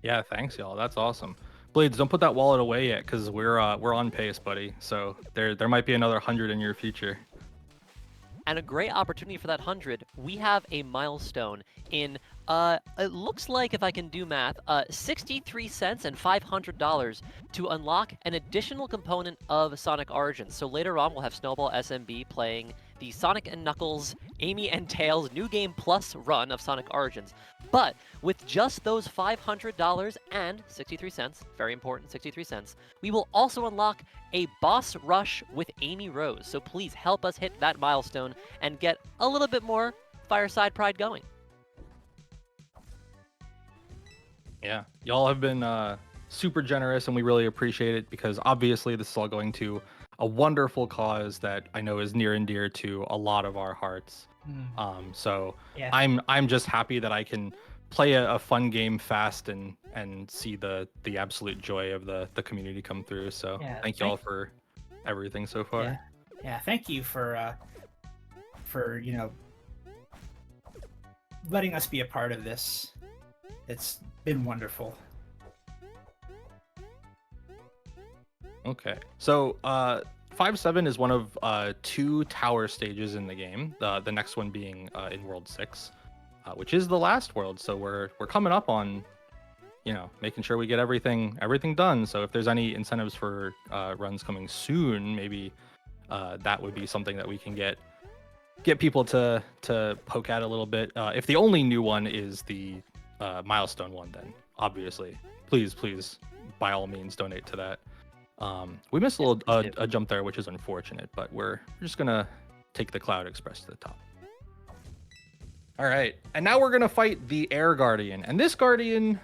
Speaker 2: Yeah, thanks, y'all. That's awesome. Blades, don't put that wallet away yet, because we're on pace, buddy. So there might be another 100 in your future.
Speaker 6: And a great opportunity for that 100, we have a milestone in, it looks like, if I can do math, 63 cents and $500 to unlock an additional component of Sonic Origins. So later on, we'll have Snowball SMB playing the Sonic and Knuckles, Amy and Tails New Game Plus run of Sonic Origins. But with just those $500 and 63 cents, very important, 63 cents, we will also unlock a boss rush with Amy Rose. So please help us hit that milestone and get a little bit more Fireside Pride going.
Speaker 2: Yeah, y'all have been super generous, and we really appreciate it, because obviously this is all going to a wonderful cause that I know is near and dear to a lot of our hearts. So yeah. I'm just happy that I can play a fun game fast and see the absolute joy of the community come through. So yeah, thank you all for everything so far.
Speaker 5: Yeah, thank you for you know, letting us be a part of this. It's been wonderful.
Speaker 2: Okay. So 5-7 is one of 2 tower stages in the game. The next one being in World 6, which is the last world. So we're coming up on, making sure we get everything done. So if there's any incentives for runs coming soon, maybe that would be something that we can get people to poke at a little bit. If the only new one is the milestone one, then obviously, please, by all means, donate to that. We missed a jump there, which is unfortunate, but we're just gonna take the Cloud Express to the top. All right, and now we're gonna fight the Air Guardian, and this Guardian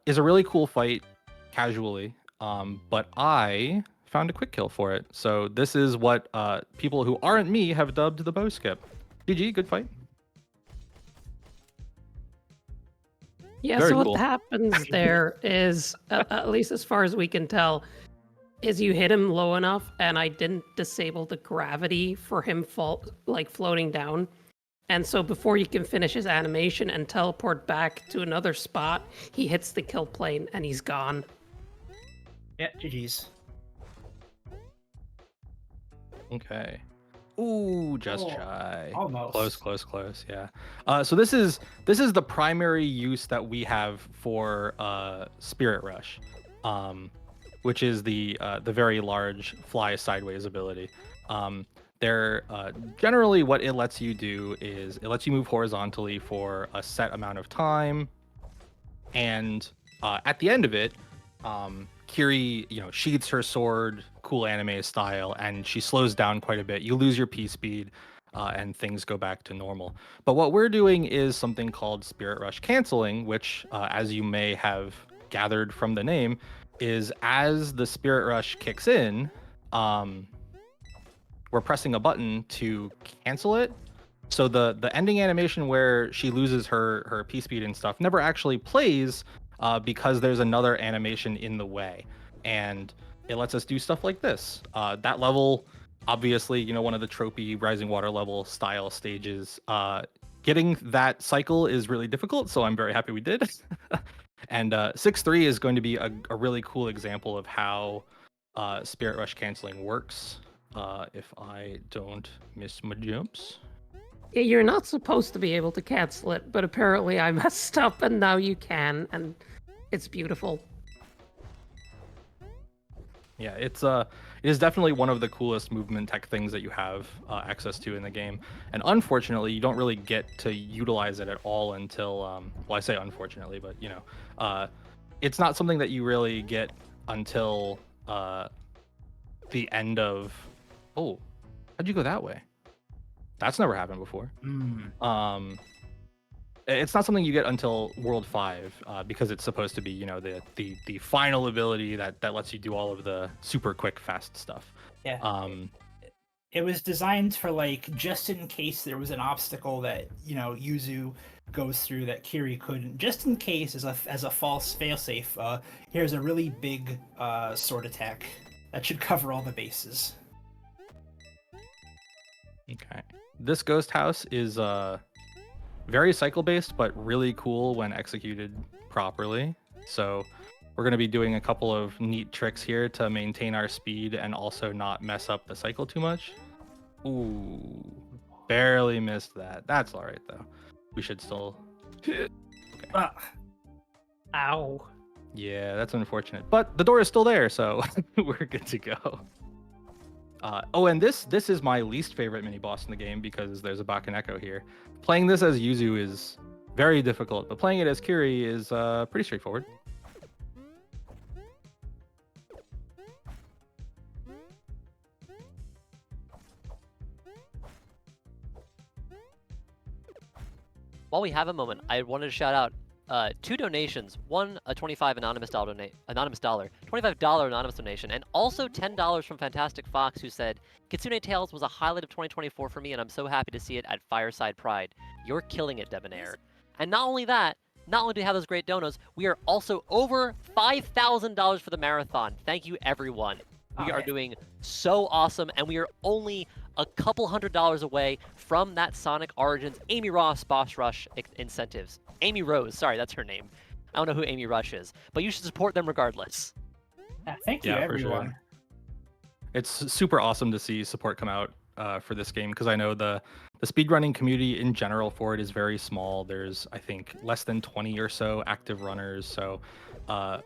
Speaker 2: is a really cool fight casually, but I found a quick kill for it. So this is what people who aren't me have dubbed the bow skip. GG, good fight.
Speaker 3: Yeah,
Speaker 2: Very
Speaker 3: so
Speaker 2: cool.
Speaker 3: what happens there is, at least as far as we can tell, is you hit him low enough, and I didn't disable the gravity for him floating down. And so before you can finish his animation and teleport back to another spot, he hits the kill plane and he's gone.
Speaker 4: Yeah, GG's.
Speaker 2: Okay. Ooh, just
Speaker 4: Oh,
Speaker 2: shy.
Speaker 4: almost.
Speaker 2: Close. Yeah. So this is the primary use that we have for Spirit Rush, which is the very large fly sideways ability. There, generally, what it lets you do is it lets you move horizontally for a set amount of time, and at the end of it, Kiri, sheathes her sword, cool anime style, and she slows down quite a bit. You lose your P speed, and things go back to normal. But what we're doing is something called Spirit Rush canceling, which, as you may have gathered from the name, is as the Spirit Rush kicks in, we're pressing a button to cancel it. So the ending animation where she loses her P speed and stuff never actually plays, because there's another animation in the way, and it lets us do stuff like this. That level, obviously, one of the tropey Rising Water level style stages. Getting that cycle is really difficult, so I'm very happy we did. And 6-3 is going to be a really cool example of how Spirit Rush canceling works. If I don't miss my jumps.
Speaker 3: You're not supposed to be able to cancel it, but apparently I messed up and now you can, and it's beautiful.
Speaker 2: Yeah, it is definitely one of the coolest movement tech things that you have access to in the game. And unfortunately, you don't really get to utilize it at all until, well, I say unfortunately, but it's not something that you really get until the end of, oh, how'd you go that way? That's never happened before. It's not something you get until World 5, because it's supposed to be, the final ability that lets you do all of the super quick, fast stuff.
Speaker 4: Yeah. It was designed for just in case there was an obstacle that Yuzu goes through that Kiri couldn't. Just in case, as a false failsafe, here's a really big sword attack that should cover all the bases.
Speaker 2: Okay. This ghost house is very cycle based, but really cool when executed properly. So we're going to be doing a couple of neat tricks here to maintain our speed and also not mess up the cycle too much. Ooh, barely missed that. That's all right though. We should still. Okay.
Speaker 3: Ow.
Speaker 2: Yeah, that's unfortunate, but the door is still there, so we're good to go. Oh, and this is my least favorite mini boss in the game because there's a Bakaneko here. Playing this as Yuzu is very difficult, but playing it as Kiri is pretty straightforward.
Speaker 6: While we have a moment, I wanted to shout out 2 donations. One, a $25 anonymous dollar, $25 anonymous donation, and also $10 from Fantastic Fox, who said, Kitsune Tails was a highlight of 2024 for me, and I'm so happy to see it at Fireside Pride. You're killing it, Debonair. And not only that, not only do we have those great donos, we are also over $5,000 for the marathon. Thank you, everyone. We are doing so awesome, and we are only a couple $100 away from that Sonic Origins Amy Ross Boss Rush incentives. Amy Rose, sorry, that's her name. I don't know who Amy Rush is, but you should support them regardless.
Speaker 5: Yeah, thank you,
Speaker 2: Yeah, for sure.
Speaker 5: everyone.
Speaker 2: It's super awesome to see support come out for this game because I know the speedrunning community in general for it is very small. There's, I think, less than 20 or so active runners. So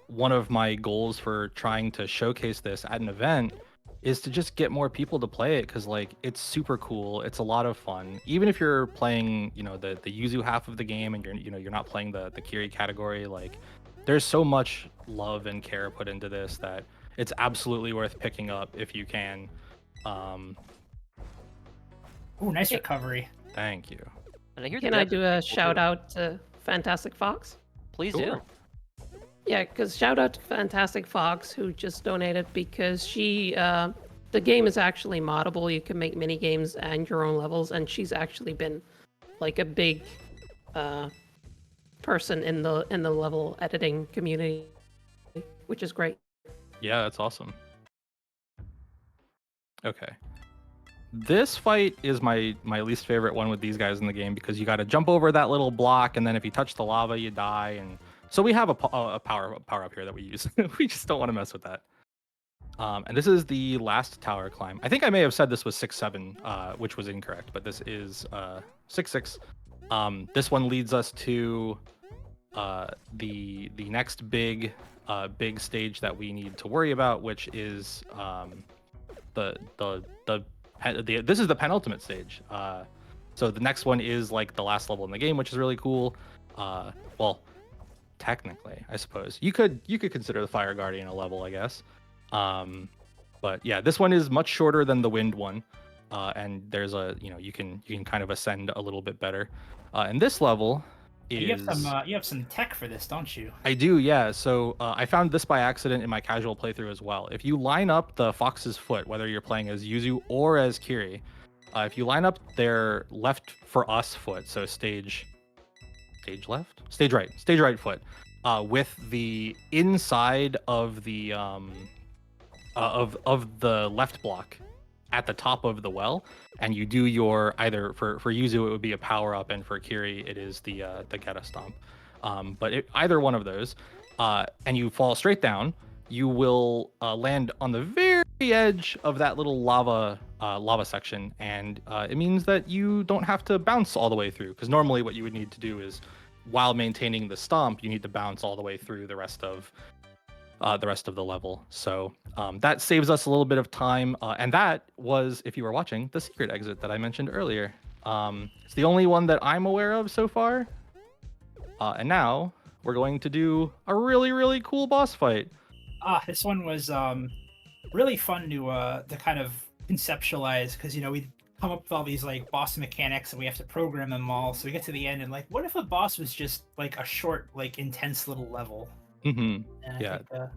Speaker 2: one of my goals for trying to showcase this at an event is to just get more people to play it because like it's super cool. It's a lot of fun. Even if you're playing, the Yuzu half of the game and you're not playing the Kiri category, like there's so much love and care put into this that it's absolutely worth picking up if you can.
Speaker 5: Ooh, nice recovery.
Speaker 2: Thank you.
Speaker 6: And I hear
Speaker 3: Can I do a shout out to Fantastic Fox?
Speaker 6: Please
Speaker 2: Sure.
Speaker 6: do.
Speaker 3: Yeah, because shout out to Fantastic Fox who just donated because the game is actually moddable. You can make mini games and your own levels, and she's actually been like a big person in the level editing community, which is great.
Speaker 2: Yeah, that's awesome. Okay. This fight is my least favorite one with these guys in the game because you got to jump over that little block, and then if you touch the lava, you die. And so we have a power up here that we use. We just don't want to mess with that. And this is the last tower climb. I think I may have said this was 6-7, which was incorrect, but this is 6-6. This one leads us to the next big stage that we need to worry about, which is this is the penultimate stage. So the next one is like the last level in the game, which is really cool. Well, technically, I suppose you could consider the Fire Guardian a level, I guess. But yeah, this one is much shorter than the Wind one, and there's you can kind of ascend a little bit better. And this level is
Speaker 5: You have some tech for this, don't you?
Speaker 2: I do, yeah. So I found this by accident in my casual playthrough as well. If you line up the Fox's Foot, whether you're playing as Yuzu or as Kiri, if you line up their left for us foot, so stage right foot, with the inside of the of the left block at the top of the well, and you do your either for Yuzu it would be a power up, and for Kiri it is the Geta Stomp. But either one of those, and you fall straight down, you will land on the very edge of that little lava section, and it means that you don't have to bounce all the way through. Because normally what you would need to do is, while maintaining the stomp, you need to bounce all the way through the rest of the level. So that saves us a little bit of time, and that was, if you were watching, the secret exit that I mentioned earlier. It's the only one that I'm aware of so far. And now we're going to do a really, really cool boss fight.
Speaker 5: This one was really fun to kind of conceptualize, because we come up with all these like boss mechanics and we have to program them all. So we get to the end and like, what if a boss was just like a short, like intense little level?
Speaker 2: Mm-hmm.
Speaker 5: And
Speaker 2: Yeah.
Speaker 5: I think,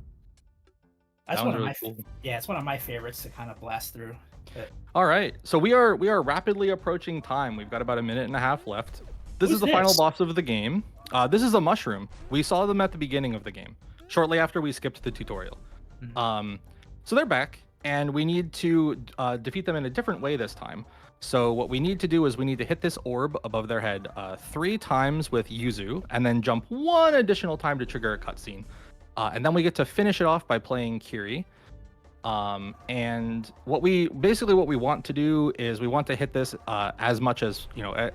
Speaker 5: that's one of
Speaker 2: really
Speaker 5: my
Speaker 2: cool.
Speaker 5: Yeah, it's one of my favorites to kind of blast through. But
Speaker 2: All right, so we are rapidly approaching time. We've got about a minute and a half left. This
Speaker 5: Who's
Speaker 2: is the final
Speaker 5: this?
Speaker 2: boss of the game. This is a mushroom. We saw them at the beginning of the game, shortly after we skipped the tutorial.
Speaker 5: Mhm.
Speaker 2: So they're back, and we need to defeat them in a different way this time. So what we need to do is we need to hit this orb above their head 3 times with Yuzu, and then jump 1 additional time to trigger a cutscene. And then we get to finish it off by playing Kiri. And what we want to do is we want to hit this as much as,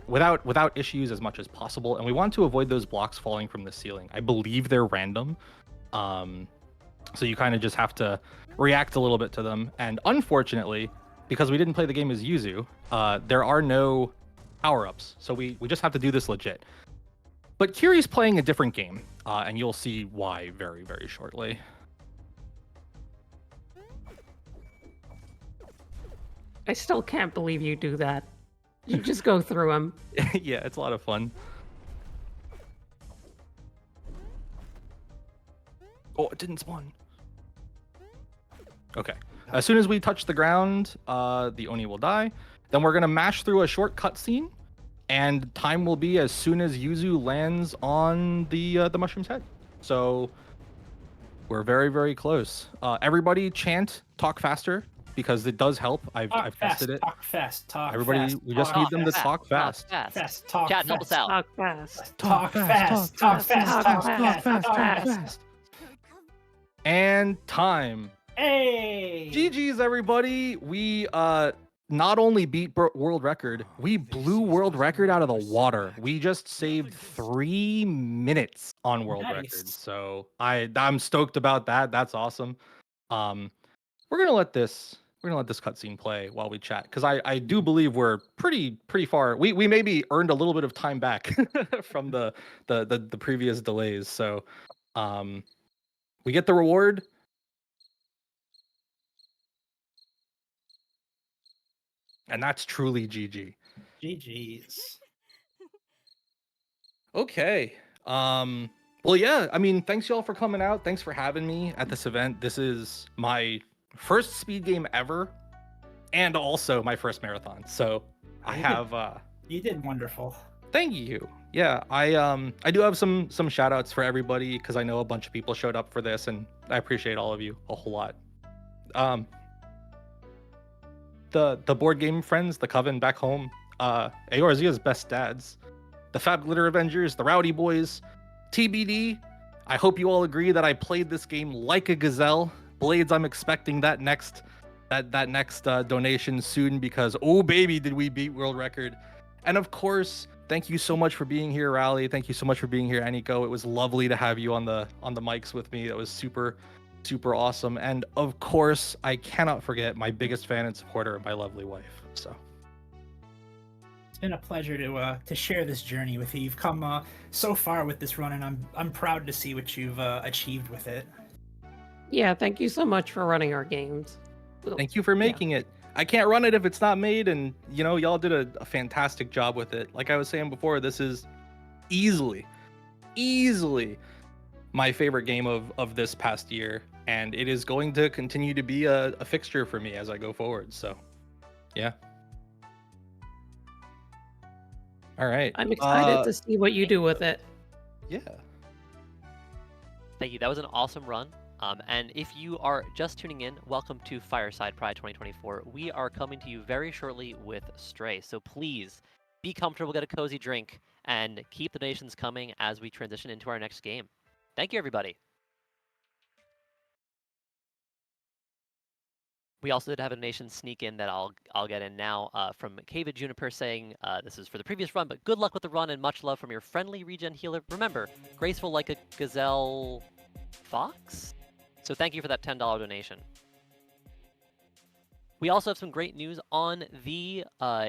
Speaker 2: without issues as much as possible. And we want to avoid those blocks falling from the ceiling. I believe they're random. So you kind of just have to react a little bit to them. And unfortunately, because we didn't play the game as Yuzu, there are no power-ups. So we just have to do this legit. But Kiri's playing a different game, and you'll see why very, very shortly.
Speaker 3: I still can't believe you do that. You just go through them.
Speaker 2: Yeah, it's a lot of fun. Oh, it didn't spawn. Okay. As soon as we touch the ground, the Oni will die. Then we're going to mash through a short cutscene, and time will be as soon as Yuzu lands on the mushroom's head. So we're very, very close. Everybody chant "talk faster" because it does help. I've tested it.
Speaker 5: Talk fast. Talk
Speaker 2: Everybody,
Speaker 5: fast.
Speaker 2: we just
Speaker 5: talk
Speaker 2: need them to
Speaker 5: fast,
Speaker 2: talk fast.
Speaker 5: Fast. Talk
Speaker 6: Chat,
Speaker 5: fast.
Speaker 6: help us out.
Speaker 3: Talk fast.
Speaker 5: Talk fast. Talk fast. Talk fast. Talk fast.
Speaker 2: And time.
Speaker 4: Hey!
Speaker 2: GG's, everybody. We not only beat world record, we blew world record out of the water. We just saved 3 minutes on world record.
Speaker 4: Nice.
Speaker 2: So I'm stoked about that. That's awesome. We're gonna let this cutscene play while we chat, because I do believe we're pretty far. We maybe earned a little bit of time back from the previous delays. So we get the reward. And that's truly GG.
Speaker 4: GG's.
Speaker 2: Okay. Well, yeah, I mean, thanks y'all for coming out. Thanks for having me at this event. This is my first speed game ever, and also my first marathon. So I have
Speaker 4: You did wonderful.
Speaker 2: thank you. Yeah, I do have some shout outs for everybody, because I know a bunch of people showed up for this, and I appreciate all of you a whole lot. The board game friends, the Coven back home, Eorzea's best dads, the Fab Glitter Avengers, the Rowdy Boys, TBD. I hope you all agree that I played this game like a gazelle. Blades, I'm expecting that next donation soon, because oh baby, did we beat world record. And of course, thank you so much for being here, Rally. Thank you so much for being here, Aniko. It was lovely to have you on the mics with me. That was super awesome. And of course, I cannot forget my biggest fan and supporter, my lovely wife. So
Speaker 4: It's been a pleasure to share this journey with you. You've come so far with this run, and I'm proud to see what you've achieved with it.
Speaker 3: Yeah, thank you so much for running our games.
Speaker 2: thank you for making it. I can't run it if it's not made, and y'all did a fantastic job with it. Like I was saying before, this is easily my favorite game of this past year, and it is going to continue to be a fixture for me as I go forward. So yeah. All right.
Speaker 3: I'm excited to see what you do with it.
Speaker 2: Yeah.
Speaker 6: Thank you. That was an awesome run. And if you are just tuning in, welcome to Fireside Pride 2024. We are coming to you very shortly with Stray. So please be comfortable, get a cozy drink, and keep the donations coming as we transition into our next game. Thank you, everybody. We also did have a donation sneak in that I'll get in now from Cavid Juniper saying, this is for the previous run, but good luck with the run and much love from your friendly regen healer. Remember, graceful like a gazelle fox? So thank you for that $10 donation. We also have some great news on the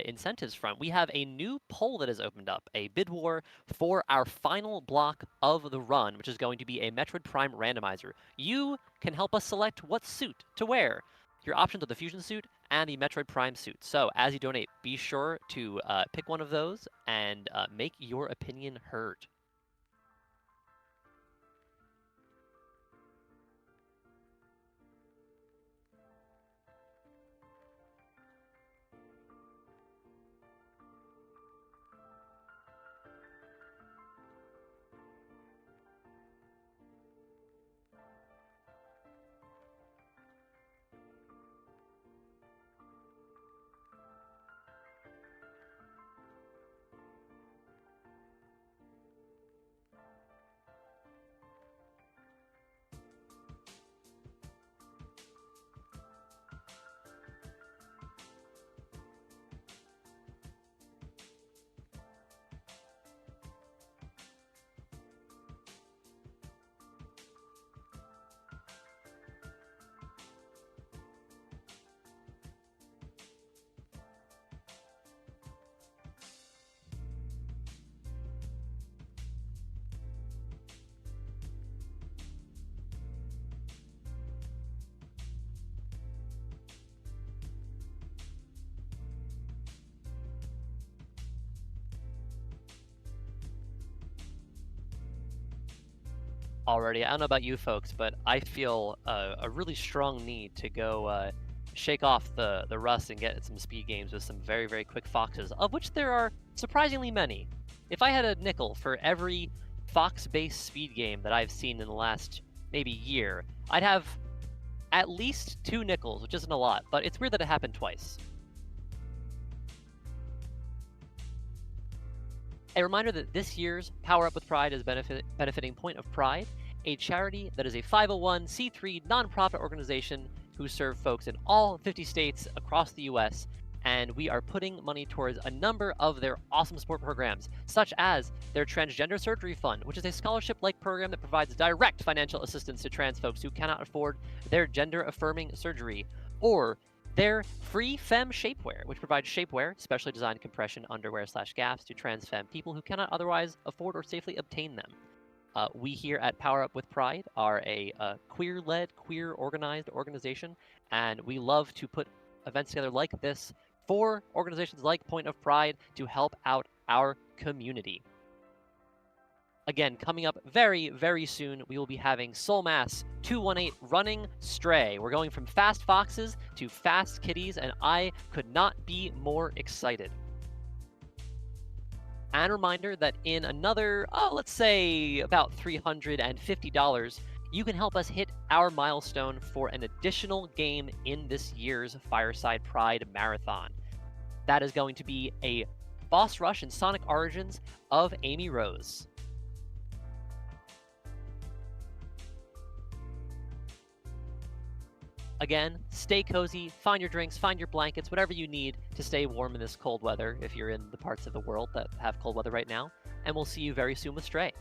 Speaker 6: incentives front. We have a new poll that has opened up, a bid war for our final block of the run, which is going to be a Metroid Prime randomizer. You can help us select what suit to wear. Your options are the Fusion suit and the Metroid Prime suit. So as you donate, be sure to pick one of those and make your opinion heard. Already, I don't know about you folks, but I feel a really strong need to go shake off the rust and get some speed games with some very, very quick foxes, of which there are surprisingly many. If I had a nickel for every fox-based speed game that I've seen in the last maybe year, I'd have at least 2 nickels, which isn't a lot, but it's weird that it happened twice. A reminder that this year's Power Up with Pride is benefiting Point of Pride, a charity that is a 501c3 nonprofit organization who serve folks in all 50 states across the US. And we are putting money towards a number of their awesome support programs, such as their Transgender Surgery Fund, which is a scholarship-like program that provides direct financial assistance to trans folks who cannot afford their gender-affirming surgery, or their free femme shapewear, which provides shapewear, specially designed compression underwear / gaps to trans femme people who cannot otherwise afford or safely obtain them. We here at Power Up with Pride are a queer-led, queer-organized organization, and we love to put events together like this for organizations like Point of Pride to help out our community. Again, coming up very, very soon, we will be having Soul Mass 218 Running Stray. We're going from fast foxes to fast kitties, and I could not be more excited. And a reminder that in another, let's say about $350, you can help us hit our milestone for an additional game in this year's Fireside Pride Marathon. That is going to be a boss rush in Sonic Origins of Amy Rose. Again, stay cozy, find your drinks, find your blankets, whatever you need to stay warm in this cold weather if you're in the parts of the world that have cold weather right now. And we'll see you very soon with Stray.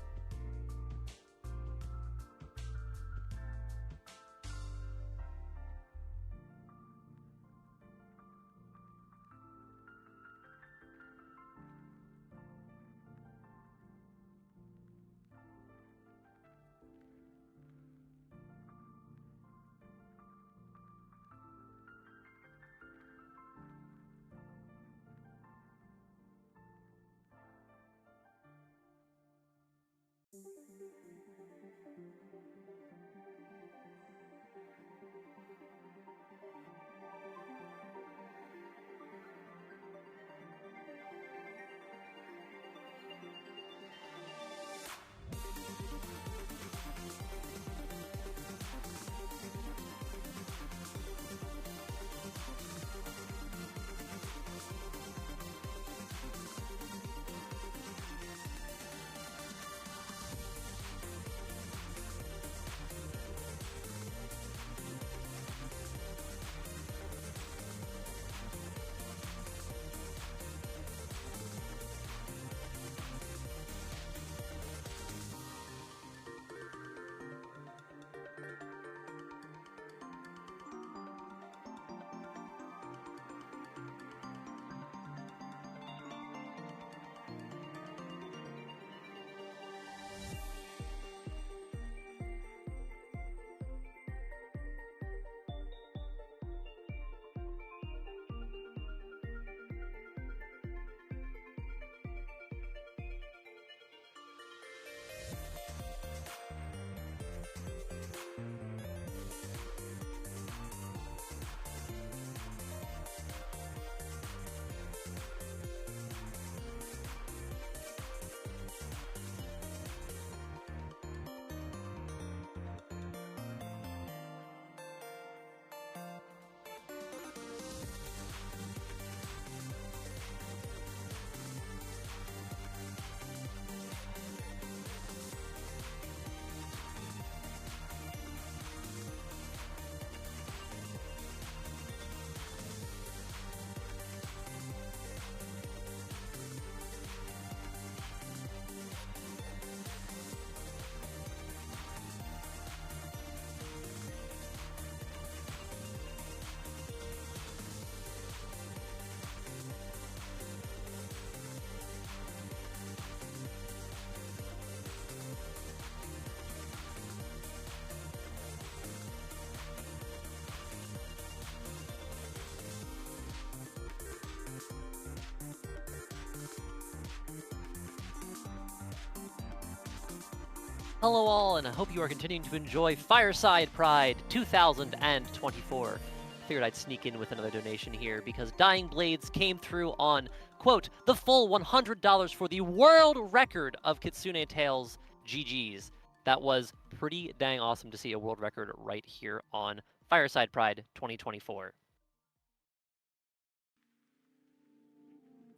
Speaker 6: Hello all, and I hope you are continuing to enjoy Fireside Pride 2024. Figured I'd sneak in with another donation here because Dying Blades came through on, quote, the full $100 for the world record of Kitsune Tails GGs. That was pretty dang awesome to see a world record right here on Fireside Pride 2024.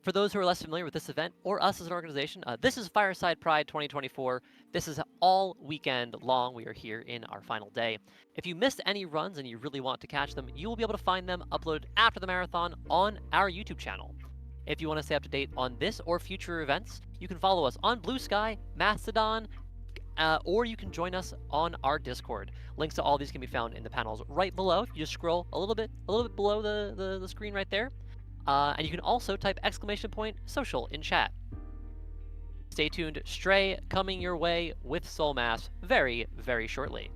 Speaker 6: For those who are less familiar with this event or us as an organization, this is Fireside Pride 2024. This is all weekend long. We are here in our final day. If you missed any runs and you really want to catch them, you will be able to find them uploaded after the marathon on our YouTube channel. If you want to stay up to date on this or future events, you can follow us on Blue Sky, Mastodon, or you can join us on our Discord. Links to all these can be found in the panels right below. If you just scroll a little bit below the screen right there. And you can also type !social in chat. Stay tuned, Stray coming your way with Soul Mass very, very shortly.